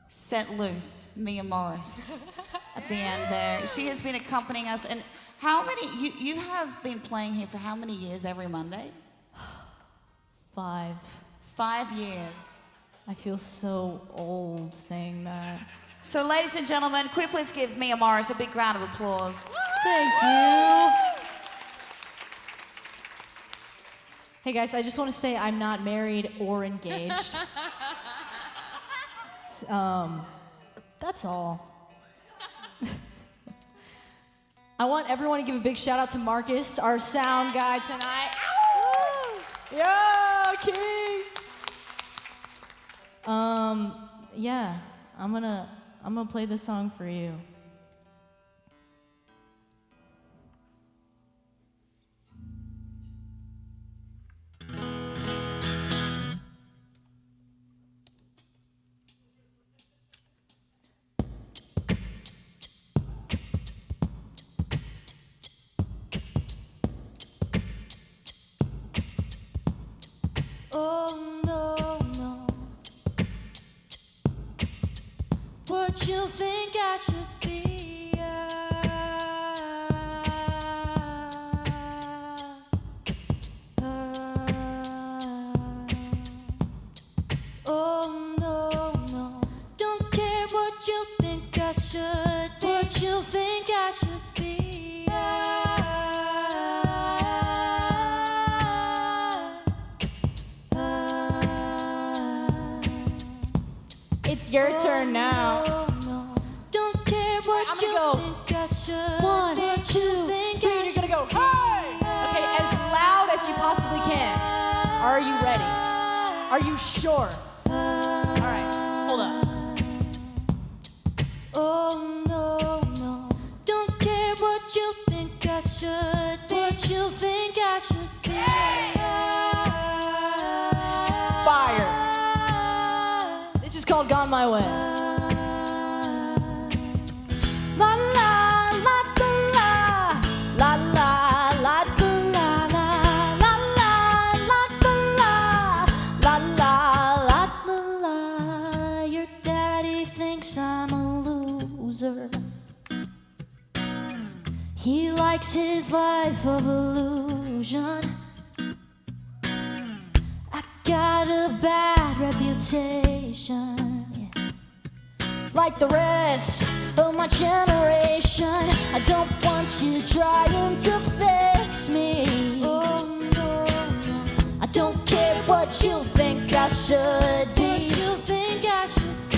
set loose Mia Morris at the end there. She has been accompanying us. And how many, you have been playing here for how many years every Monday? 5. 5 years. I feel so old saying that. So ladies and gentlemen, quick please give Mia Morris a big round of applause. Thank you. Hey guys, I just want to say I'm not married or engaged. That's all. I want everyone to give a big shout out to Marcus, our sound guy tonight. Yeah, King. Yeah, I'm gonna play this song for you. Oh no, no. What you think I should be? Oh no, no. Don't care what you think I should be. What you think I should be? It's your turn now. Don't care what I'm you gonna go. think I should. 1, What 2, you think 3, I and you're gonna go, hey! Okay, as loud as you possibly can. Are you ready? Are you sure? All right, hold up. I should be. Fire. This is called Gone My Way. La la la la la la la la la la la la la la. Your daddy thinks I'm a loser. He likes his life of illusion. I got a bad reputation, yeah. Like the rest of my generation, I don't want you trying to fix me. Oh no, no. I don't care what you think I should be. What you think I should be.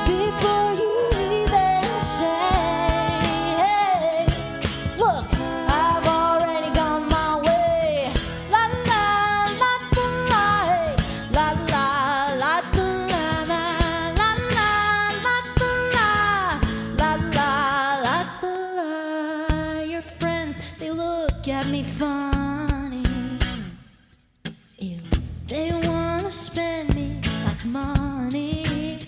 Before you even say, hey, look, I've already gone my way. La la la la la la la la la la la la la. Your friends, they look at me funny. Ew. They wanna spend me like money.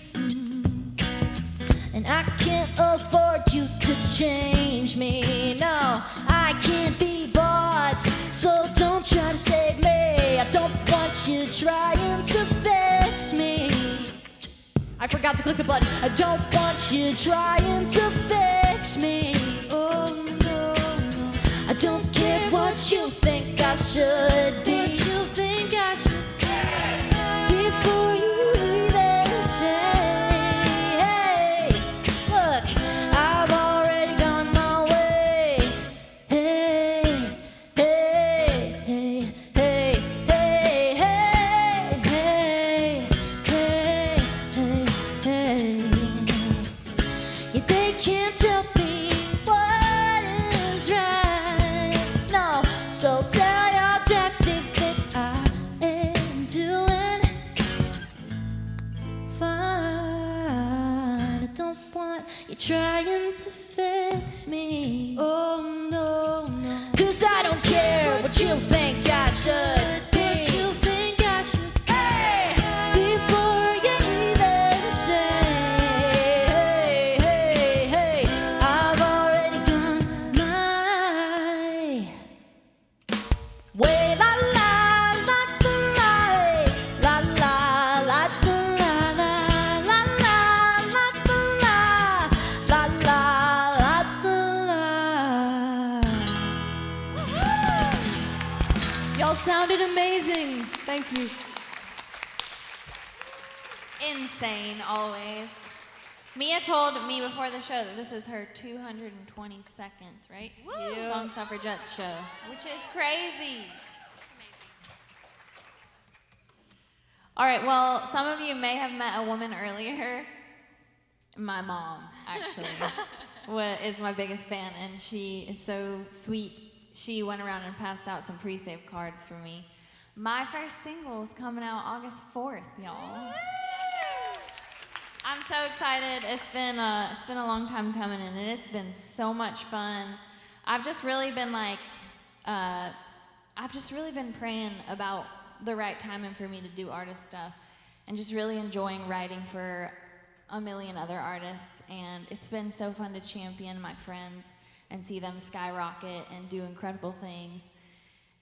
And I can't afford you to change me. No, I can't be bought, so don't try to save me. I don't want you trying to fix me. I forgot to click the button. I don't want you trying to fix me. Oh no, no. I don't care what you think I should be. What you think I should be. Before you even say, hey, look, I've already gone my way. Hey, hey, hey, hey, hey, hey, hey, hey, hey, hey. Yeah, they can't tell me what is right. No, so tell your daddy that I am doing fine. I don't want you trying to fix me. Oh no, no. 'Cause I don't care what you think I should be. What you think I should be. Hey, before you even say, hey, hey, hey, I've already gone my way. La la la la la la la la la la la la la. Y'all sounded amazing. Thank you. Insane, always. Mia told me before the show that this is her 222nd, right? Song Suffragettes show, which is crazy. All right, well, some of you may have met a woman earlier. My mom, actually, is my biggest fan, and she is so sweet. She went around and passed out some pre-save cards for me. My first single is coming out August 4th, y'all. I'm so excited. It's been a long time coming, and it's been so much fun. I've just really been praying about the right timing for me to do artist stuff, and just really enjoying writing for a million other artists. And it's been so fun to champion my friends and see them skyrocket and do incredible things.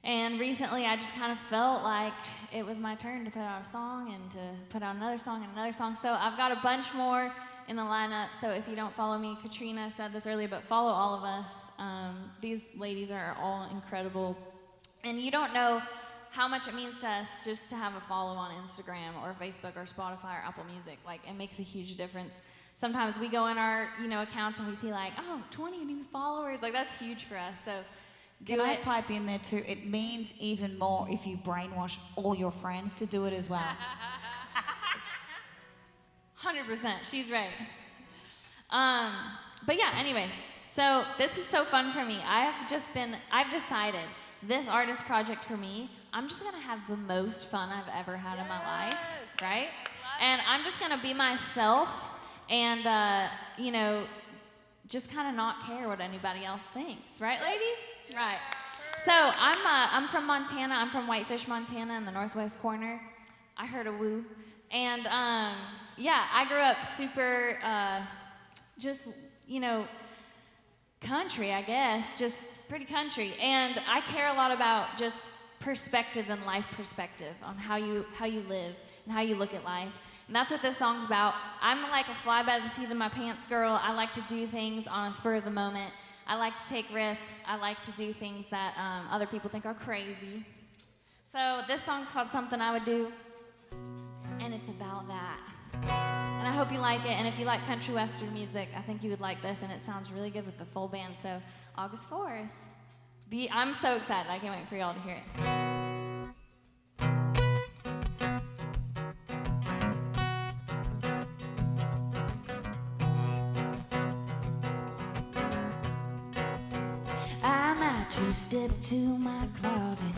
And recently I just kind of felt like it was my turn to put out a song and to put out another song and another song. So I've got a bunch more in the lineup. So if you don't follow me, Katrina said this earlier, but follow all of us. These ladies are all incredible. And you don't know how much it means to us just to have a follow on Instagram or Facebook or Spotify or Apple Music. Like, it makes a huge difference. Sometimes we go in our, accounts and we see like, oh, 20 new followers. Like, that's huge for us. So Can I pipe in there too? It means even more if you brainwash all your friends to do it as well. 100%, she's right. But yeah, anyways, so this is so fun for me. I've decided this artist project for me, I'm just gonna have the most fun I've ever had in my life, right? And I'm just gonna be myself and, just kind of not care what anybody else thinks, right, ladies? Right. So I'm from Montana. I'm from Whitefish, Montana, in the northwest corner. I heard a woo. And yeah, I grew up super, just, you know, country, I guess, just pretty country. And I care a lot about just perspective and life perspective on how you live and how you look at life. And that's what this song's about. I'm like a fly by the seat of my pants girl. I like to do things on a spur of the moment. I like to take risks. I like to do things that other people think are crazy. So this song's called Something I Would Do, and it's about that. And I hope you like it, and if you like country western music, I think you would like this, and it sounds really good with the full band. So August 4th. I'm so excited. I can't wait for y'all to hear it. Step to my closet,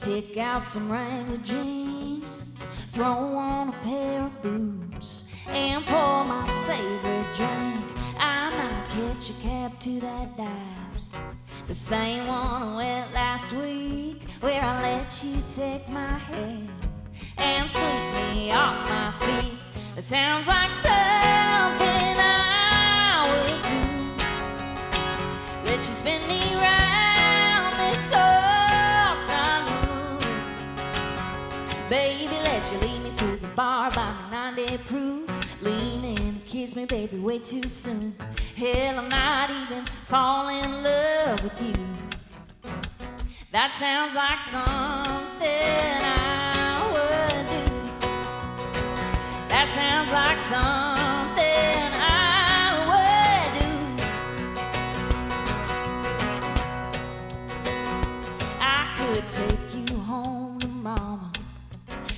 pick out some Wrangler jeans, throw on a pair of boots, and pour my favorite drink. I might catch a cab to that dive, the same one I went last week, where I let you take my hand and sweep me off my feet. It sounds like something I would do. Let you spin me right baby, let you lead me to the bar by my 90 proof. Lean in and kiss me, baby, way too soon. Hell, I might even fall in love with you. That sounds like something I would do. That sounds like something I would do. I could take you home to mama.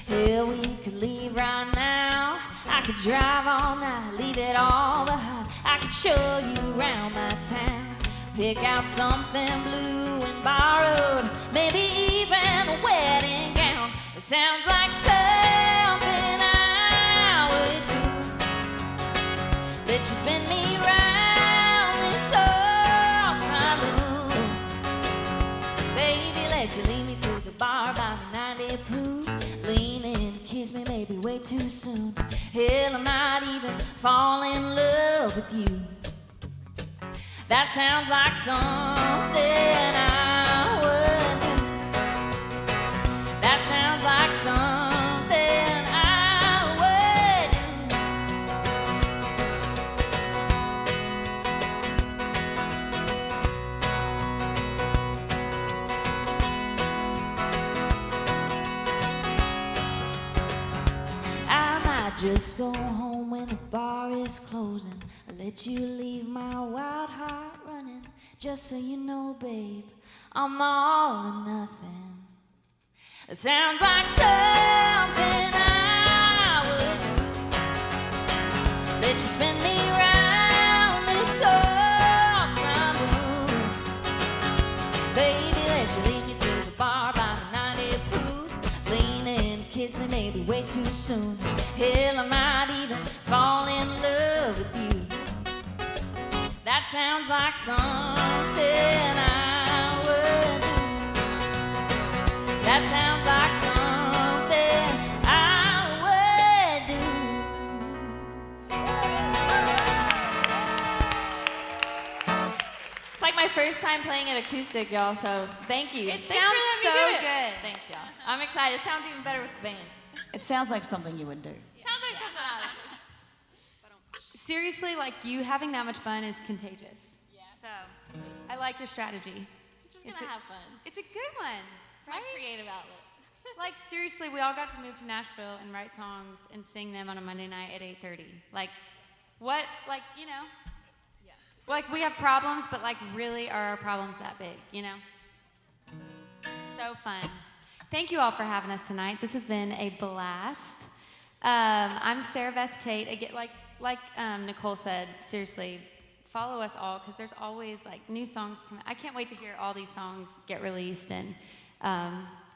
Hell, we could leave right now. I could drive all night, leave it all behind. I could show you around my town. Pick out something blue and borrowed, maybe even a wedding gown. It sounds like something I would do. Let you spin me round this old saloon. Baby, let you lead me to the bar by my 90 proof. Lean in, kiss me, maybe way too soon. Hell, I might even fall in love with you. That sounds like something I would do. That sounds like something I would do. I might just go home when the bar is closing. I'll let you leave my wild heart running. Just so you know, babe, I'm all or nothing. It sounds like something I would do. Let you spin me round this old saloon. Baby, let you lead me to the bar by the 90 proof. Lean in, kiss me, maybe way too soon. Hell, I might even fall in love with you. That sounds like something I would do. That sounds like something I would do. It's like my first time playing it acoustic, y'all, so thank you. It Thanks sounds for so letting me do it. good. Thanks, y'all. I'm excited. It sounds even better with the band. It sounds like something you would do. Sounds like something I would do. Seriously, like, you having that much fun is contagious. Yeah. So, I like your strategy. I'm just gonna have fun. It's a good one. It's my creative outlet. Like, seriously, we all got to move to Nashville and write songs and sing them on a Monday night at 8:30. Like, what, like, you know? Yes. Like, we have problems, but, like, really are our problems that big, you know? So fun. Thank you all for having us tonight. This has been a blast. I'm Sarahbeth Taite. Again, like Nicole said, seriously, follow us all, because there's always like new songs coming. I can't wait to hear all these songs get released, and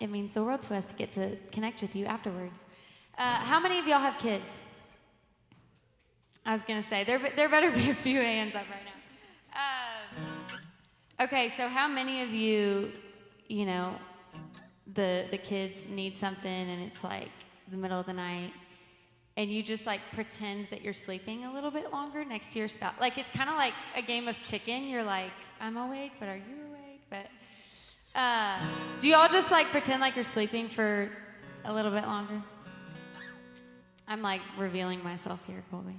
it means the world to us to get to connect with you afterwards. How many of y'all have kids? I was gonna say, there better be a few hands up right now. Okay, so how many of you you know, the kids need something and it's like the middle of the night, and you just like pretend that you're sleeping a little bit longer next to your spouse. Like it's kind of like a game of chicken. You're like, I'm awake, but are you awake? But do y'all just like pretend like you're sleeping for a little bit longer? I'm like revealing myself here, Colby.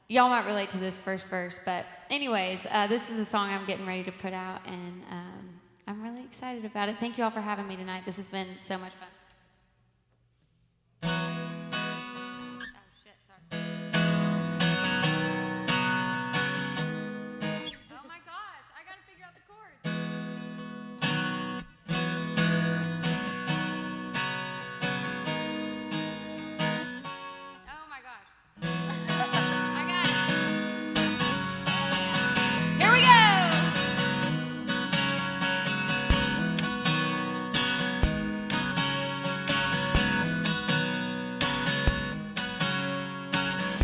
Y'all might relate to this first verse, but anyways, this is a song I'm getting ready to put out, and I'm really excited about it. Thank you all for having me tonight. This has been so much fun. Oh shit, sorry. Oh my gosh, I gotta figure out the chords. Oh my gosh. I got it. Here we go.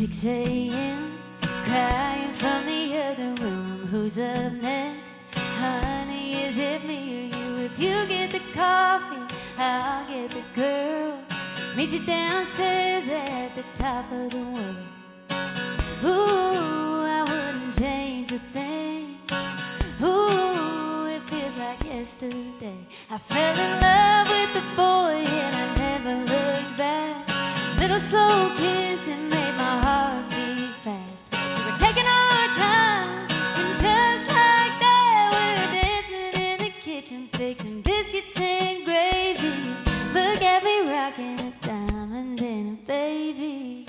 6 a.m. crying from the other room. Who's up next? Honey, is it me or you? If you get the coffee, I'll get the girl. Meet you downstairs at the top of the world. Ooh, I wouldn't change a thing. Ooh, it feels like yesterday. I fell in love with the boy and I never looked back. Little slow kissing made my heart beat fast. We were taking our time, and just like that, we were dancing in the kitchen, fixing biscuits and gravy. Look at me rocking a diamond and a baby.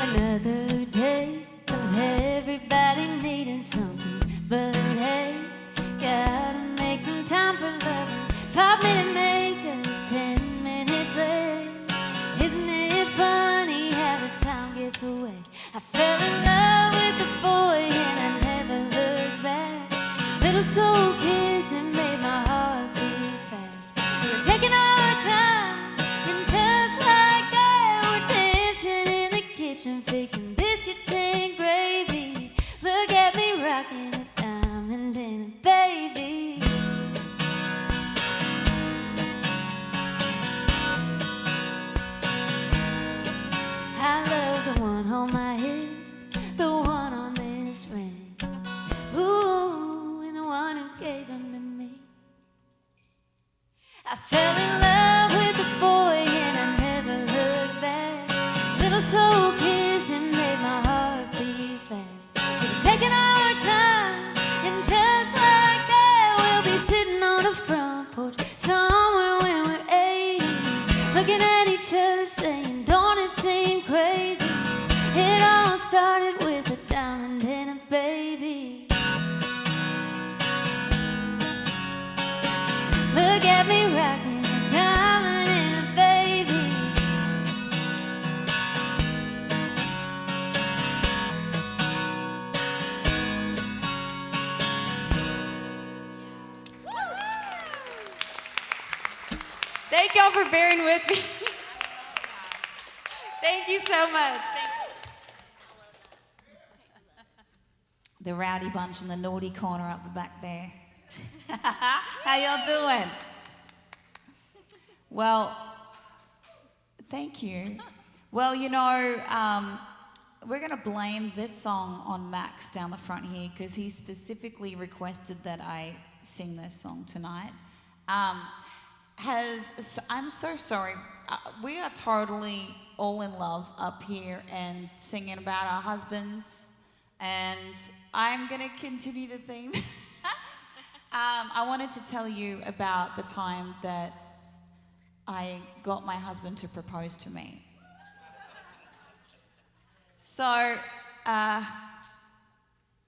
Another day of everybody needing something, but hey, gotta make some time for loving. 5-minute makeup, 10 minutes late. Isn't it funny how the time gets away? I fell in love with the boy and I never looked back. Little soul kissing made my heart beat fast. We were taking our time, and just like that, we're dancing in the kitchen, fixing biscuits and gravy. Look at me rocking a diamond and a baby. I love the one on my head, the one on this ring. Ooh, and the one who gave them to me. I fell in love with the boy and I never looked back. Little soul kissing made my heart beat fast. We were taking our time, and just like that, we'll be sitting on the front porch somewhere when we're 80, looking at each other saying, don't it seem crazy? It all started with a diamond and a baby. Look at me rocking a diamond and a baby. Thank y'all for bearing with me. Thank you so much. Thank you. The rowdy bunch in the naughty corner up the back there. How y'all doing? Well, thank you. Well, you know, we're going to blame this song on Max down the front here because he specifically requested that I sing this song tonight. I'm so sorry. We are totally all in love up here and singing about our husbands, and I'm going to continue the theme. I wanted to tell you about the time that I got my husband to propose to me. So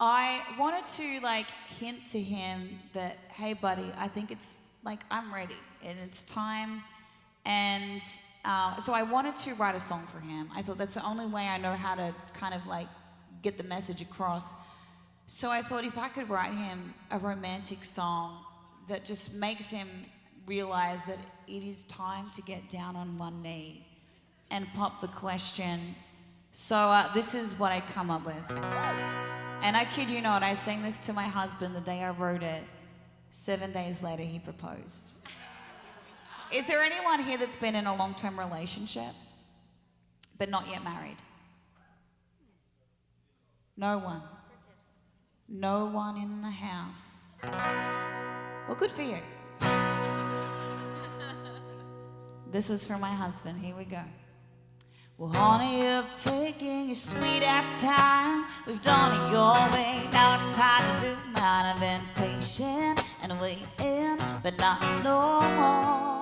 I wanted to like hint to him that, hey buddy, I think it's like I'm ready and it's time. And so I wanted to write a song for him. I thought that's the only way I know how to kind of like get the message across. So I thought if I could write him a romantic song that just makes him realize that it is time to get down on one knee and pop the question. So this is what I come up with. And I kid you not, I sang this to my husband the day I wrote it. 7 days later, he proposed. Is there anyone here that's been in a long-term relationship, but not yet married? No one. No one in the house. Well, good for you. This was for my husband. Here we go. Well, honey, you've taken your sweet ass time. We've done it your way. Now it's time to do mine. I've been patient and waiting, but not no more.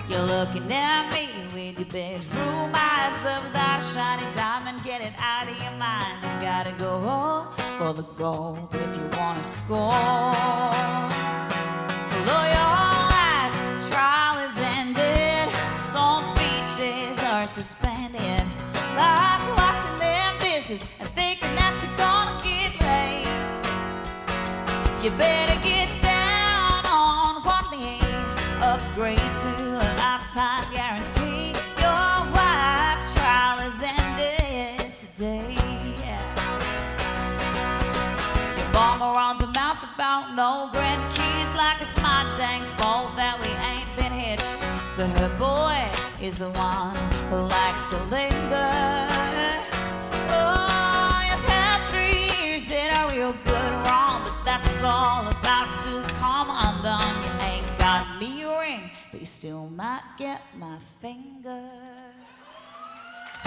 You're looking at me with your bedroom eyes, but without a shiny diamond, get it out of your mind. You gotta go for the goal if you wanna score. Although your life trial is ended, some features are suspended, like washing them dishes and thinking that you're gonna get laid. You better get down on one knee, upgrade to a lifetime guarantee. Your wife trial is ended today. Your mama runs her mouth about no grandkids, like it's my dang fault that we ain't been hitched. But her boy is the one who likes to linger. Oh, you've had 3 years that are real good wrong, but that's all about to come undone. You ain't got me a ring, but you still might get my finger.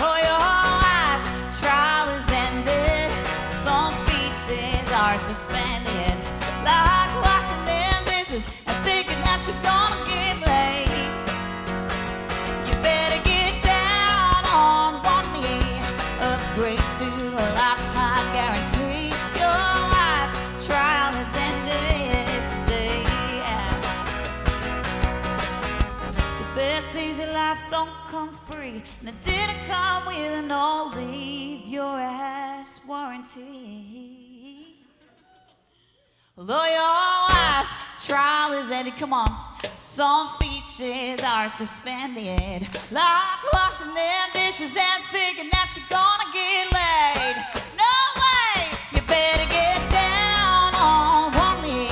Oh, your life trial is ended, some features are suspended, like washing them dishes and thinking that you're gonna get laid. You better get down on one knee, upgrade to a lifetime guarantee. Your life trial is ended today. The best things in life don't come free, and it didn't come with an old leave your ass warranty. Although your wife trial is ended, come on, some features are suspended, like washing them dishes and thinking that you're gonna get laid. No way, you better get down on one knee,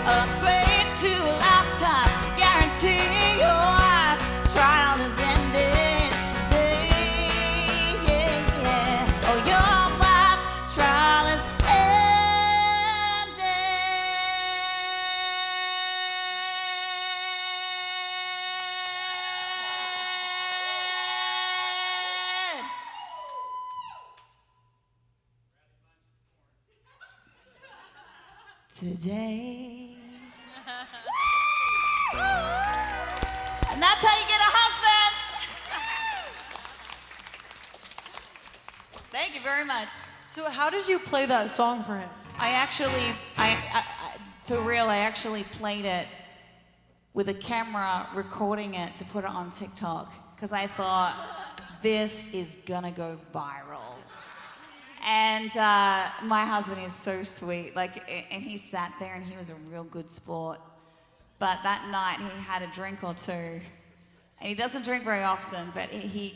upgrade to a lifetime guarantee. Your life trial is ended today. Yeah, yeah. Oh, your life trial is today. And that's how you get a husband. Thank you very much. So how did you play that song for him? I actually, for real, I actually played it with a camera, recording it to put it on TikTok, because I thought, this is gonna go viral. And my husband is so sweet, and he sat there and he was a real good sport. But that night he had a drink or two, and he doesn't drink very often, but he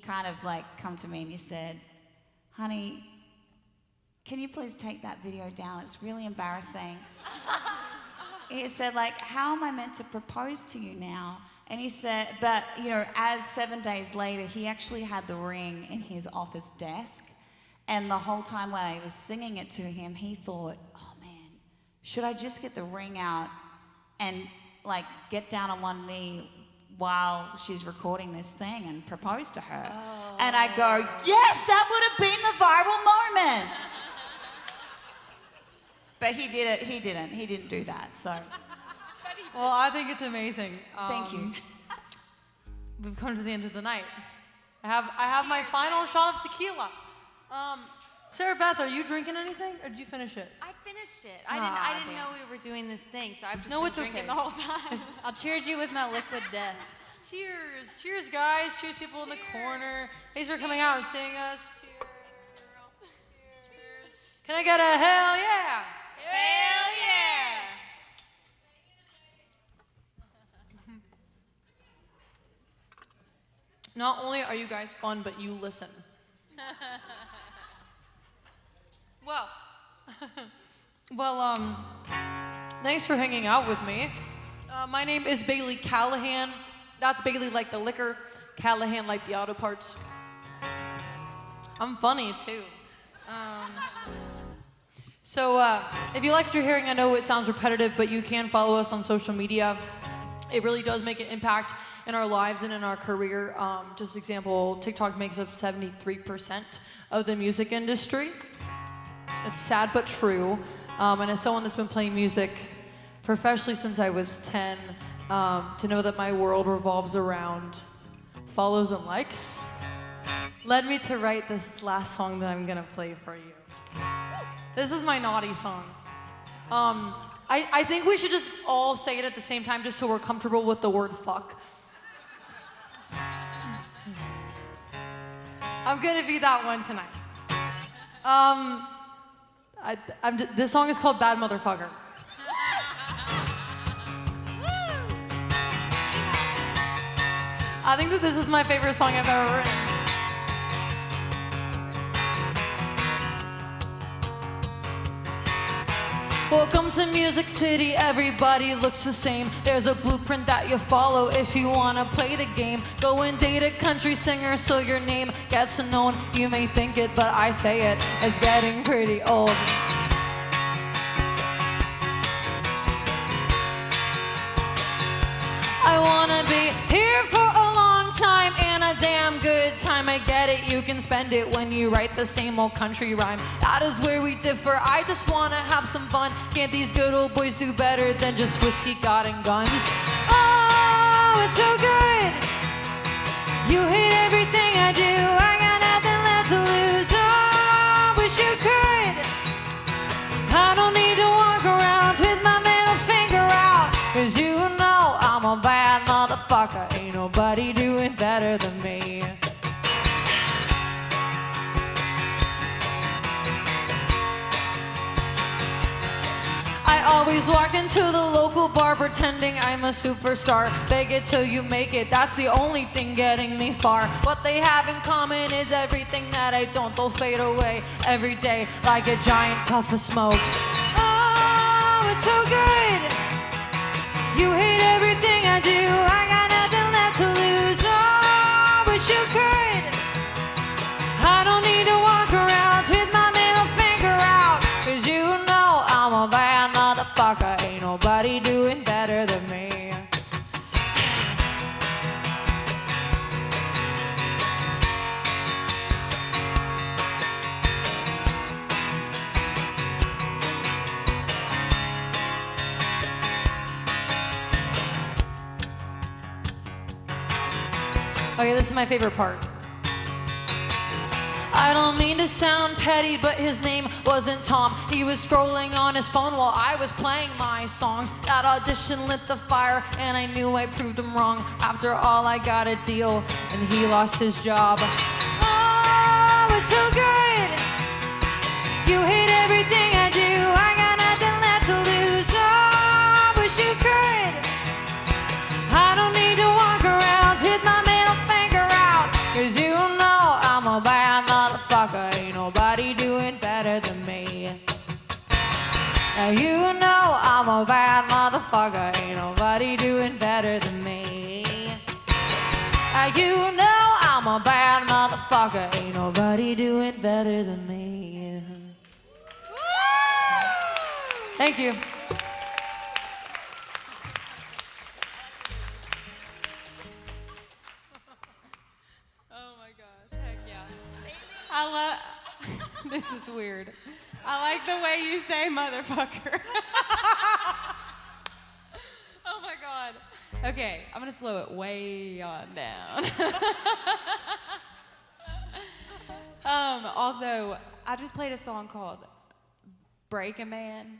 kind of come to me and he said, honey, can you please take that video down? It's really embarrassing. He said, how am I meant to propose to you now? And he said, but, as 7 days later, he actually had the ring in his office desk. And the whole time while I was singing it to him, he thought, oh man, should I just get the ring out and get down on one knee while she's recording this thing and propose to her? Oh. And I go, yes, that would have been the viral moment. But he didn't do that, so. Well, I think it's amazing. Thank you. We've come to the end of the night. I have my final shot of tequila. Sarahbeth, are you drinking anything, or did you finish it? I finished it. I didn't know we were doing this thing, so I've just been drinking okay. the whole time. I'll cheers you with my liquid death. Cheers. Cheers, guys. Cheers, people in the corner. Thanks for coming out and seeing us. Cheers. Cheers. Can I get a hell yeah? Hell yeah! Not only are you guys fun, but you listen. Well, thanks for hanging out with me. My name is Bailey Callahan. That's Bailey like the liquor, Callahan like the auto parts. I'm funny too. If you like what you're hearing, I know it sounds repetitive, but you can follow us on social media. It really does make an impact in our lives and in our career. Just example, TikTok makes up 73% of the music industry. It's sad but true. And as someone that's been playing music professionally since I was 10, to know that my world revolves around follows and likes led me to write this last song that I'm gonna play for you. This is my naughty song. I think we should just all say it at the same time just so we're comfortable with the word fuck. I'm gonna be that one tonight. This song is called Bad Motherfucker. I think that this is my favorite song I've ever written. Welcome to Music City, everybody looks the same. There's a blueprint that you follow if you wanna play the game. Go and date a country singer so your name gets known. You may think it, but I say it, it's getting pretty old. I wanna be here for a long time and a damn good time. I get it, you can spend it when you write the same old country rhyme. That is where we differ, I just wanna have some fun. Can't these good old boys do better than just whiskey, God, and guns? Oh, it's so good. You hate everything I do, I got nothing left to lose. Oh, wish you could. I don't need to walk around with my middle finger out, 'cause you know I'm a bad motherfucker. Ain't nobody doing better than me. I always walk into the local bar pretending I'm a superstar. Beg it till you make it, that's the only thing getting me far. What they have in common is everything that I don't. They'll fade away every day like a giant puff of smoke. Oh, it's so good. You hate everything I do, I got nothing left to lose. Oh, wish you could. I don't need to walk around with my middle finger out, 'cause you know I'm a bad motherfucker. Ain't nobody doing better than me. Okay, this is my favorite part. I don't mean to sound petty, but his name wasn't Tom. He was scrolling on his phone while I was playing my songs. That audition lit the fire, and I knew I proved him wrong. After all, I got a deal, and he lost his job. Oh, it's so good. You hate everything I do, I got nothing left to lose. Oh, wish you could. I don't need to walk around with my middle finger out, 'cause you know I'm a bad motherfucker. Ain't nobody doing better than me. Now you know I'm a bad motherfucker. Ain't nobody doing better than me. Now you know I'm a bad motherfucker. Ain't nobody doing better than me. Thank you. This is weird. I like the way you say motherfucker. Oh my God. Okay, I'm gonna slow it way on down. Also, I just played a song called Break a Man,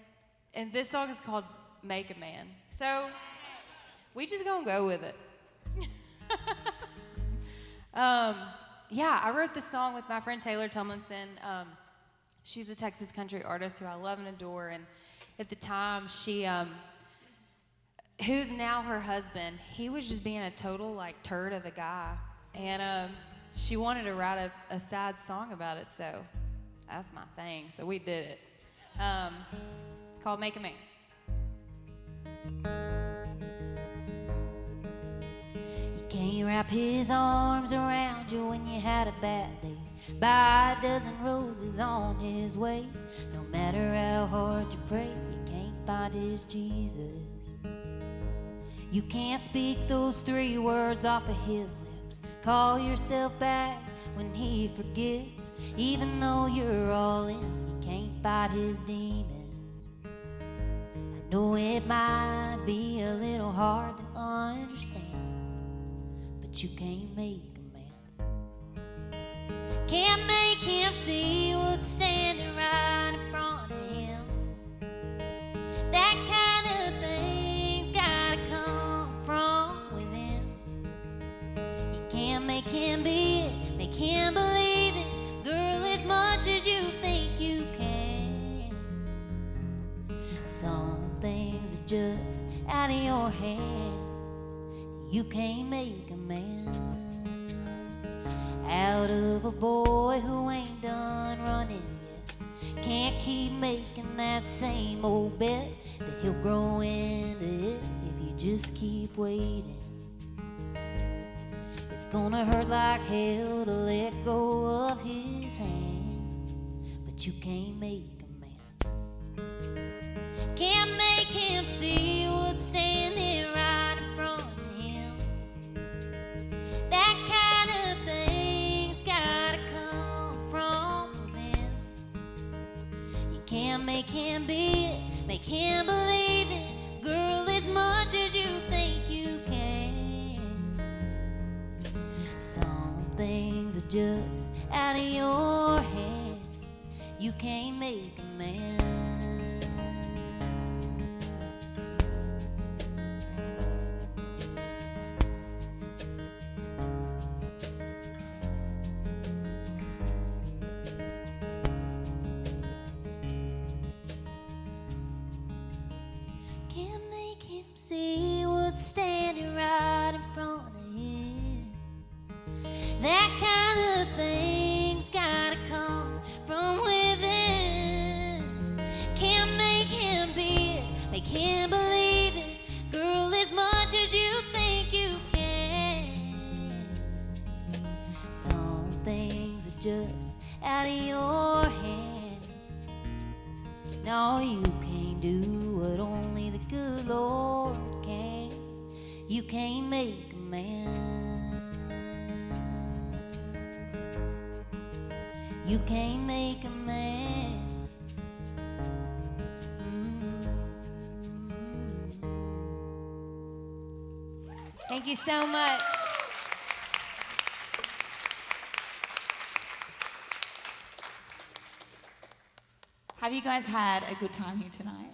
and this song is called Make a Man. So, we just gonna go with it. Yeah, I wrote this song with my friend Taylor Tomlinson. She's a Texas country artist who I love and adore, and at the time, she, who's now her husband, he was just being a total, like, turd of a guy, And she wanted to write a sad song about it, so that's my thing. So we did it. It's called Make a Man. He can't wrap his arms around you when you had a bad day. Buy a dozen roses on his way. No matter how hard you pray, you can't find his Jesus. You can't speak those 3 words off of his lips. Call yourself back when he forgets. Even though you're all in, you can't fight his demons. I know it might be a little hard to understand, but you can't make a man. Can't make him see what's standing right in front of him. That kind of thing's gotta come from within. You can't make him be it, make him believe it, girl, as much as you think you can. Some things are just out of your hands. You can't make a man out of a boy who ain't done running yet. Can't keep making that same old bet that he'll grow into it if you just keep waiting. It's gonna hurt like hell to let go of his hand, but you can't make a man. Can't make him see what's standing right in front of him. That kind of thing's gotta come from within. You can't make him be it, make him believe it, girl, as much as you think you can. Some things are just out of your hands. You can't make a man. Can't make him see what's standing right in front of him. That kind of thing's gotta come from within. Can't make him be it, make him believe it, girl, as much as you think you can. Some things are just out of your hands. No, you can't do what only the good Lord can. You can't make a man. You can't make a man. Thank you so much. Have you guys had a good time here tonight?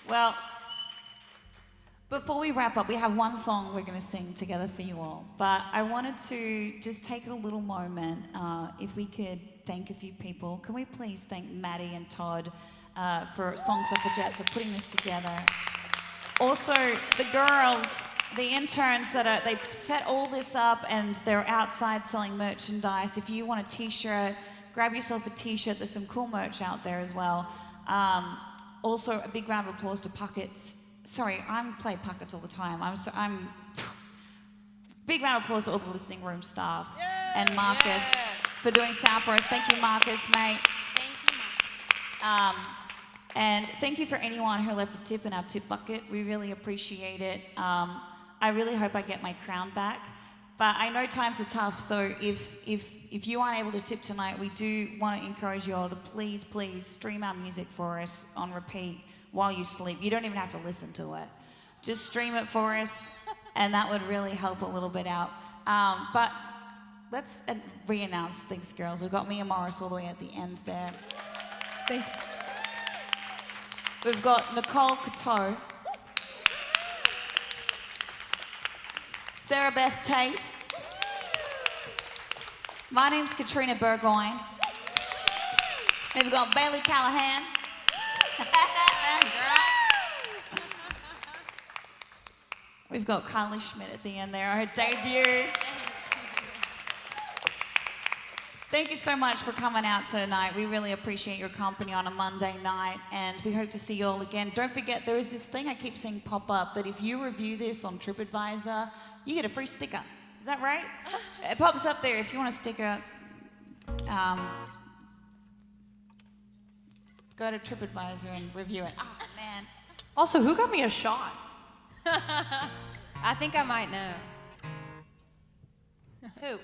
Well, before we wrap up, we have one song we're going to sing together for you all. But I wanted to just take a little moment, if we could thank a few people. Can we please thank Maddie and Todd for Suffragettes for putting this together. Also, the girls, the interns they set all this up and they're outside selling merchandise. If you want a t-shirt, grab yourself a t-shirt. There's some cool merch out there as well. Also, a big round of applause to Puckets. Sorry, I play Puckets all the time. Big round of applause to all the listening room staff and Marcus for doing sound for us. Thank you, Marcus, mate. Thank you, Mark. And thank you for anyone who left a tip in our tip bucket. We really appreciate it. I really hope I get my crown back. But I know times are tough, so if you aren't able to tip tonight, we do want to encourage you all to please stream our music for us on repeat while you sleep. You don't even have to listen to it. Just stream it for us, and that would really help a little bit out. But let's re-announce things, girls. We've got Mia Morris all the way at the end there. Thank you. We've got Nicole Croteau, Sarahbeth Taite. My name's Katrina Burgoyne. We've got Bailey Callahan. We've got Karleigh Schmidt at the end there, her debut. Thank you so much for coming out tonight. We really appreciate your company on a Monday night, and we hope to see you all again. Don't forget, there is this thing I keep seeing pop up that if you review this on TripAdvisor, you get a free sticker. Is that right? It pops up there. If you want a sticker, go to TripAdvisor and review it. Oh, man. Also, who got me a shot? I think I might know. Who?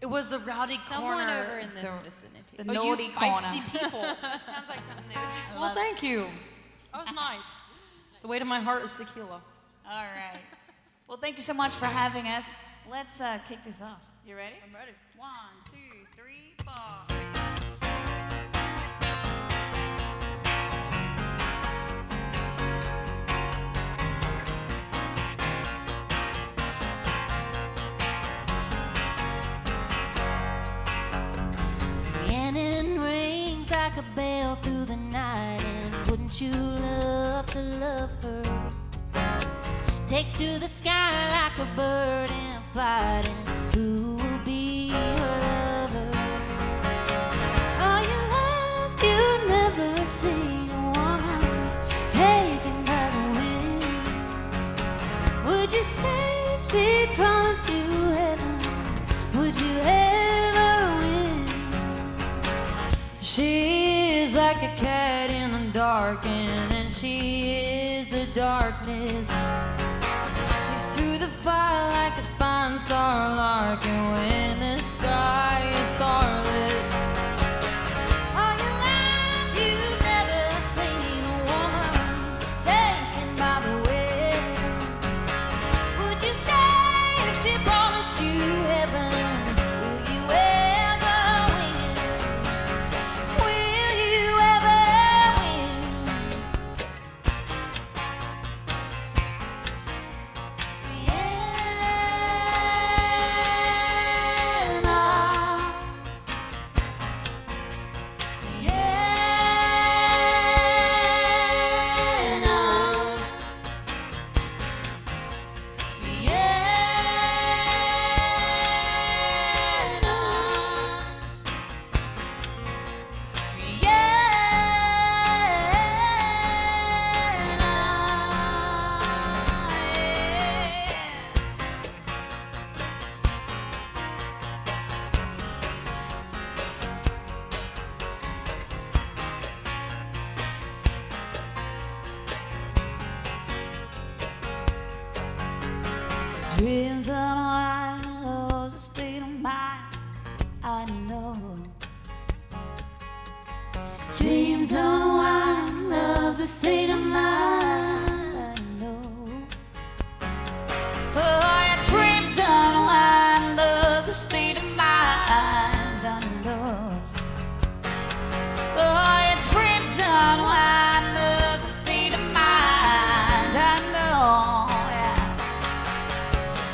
It was the rowdy Someone corner. over in this vicinity. The Oh, naughty you corner. feisty people. Sounds like something they would. Well, thank you. That was nice. The weight of my heart is tequila. All right. Well, thank you so much for having us. Let's kick this off. You ready? I'm ready. 1, 2, 3, 4. Rhiannon rings like a bell through the night, and wouldn't you love to love her? Takes to the sky like a bird in flight, and who will be her lover? Oh, you love, you've never seen a woman taken by the wind. Would you stay if she promised you heaven? Would you ever win? She is like a cat in the dark, and she is the darkness. She's through the fire like a fine star lark, and when the sky is starless. All your life you've never seen a woman taken by the wind. Would you stay if she promised you heaven? Will you ever win? Will you ever win? Dreams on wine, love's a state of mind. I know. Dreams on wine, love's a state of mind. I know. Oh, yeah, dreams on wine, love's a state of mind. I know. Oh, yeah, dreams on wine, love's a state of mind. I know.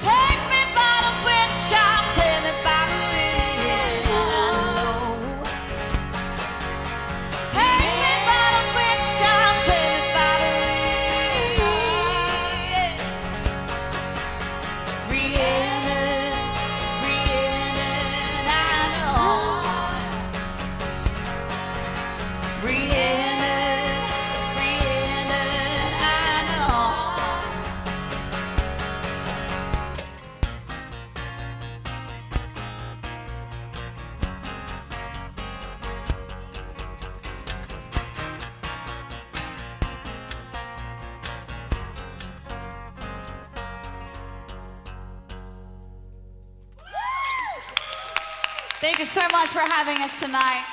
Take me by the windshield, take me by the wind, I know. Take me by the windshield, take me by the wind. Rhiannon, Rhiannon, I know. Rhiannon, Rhiannon, I know. Thank you so much for having us tonight.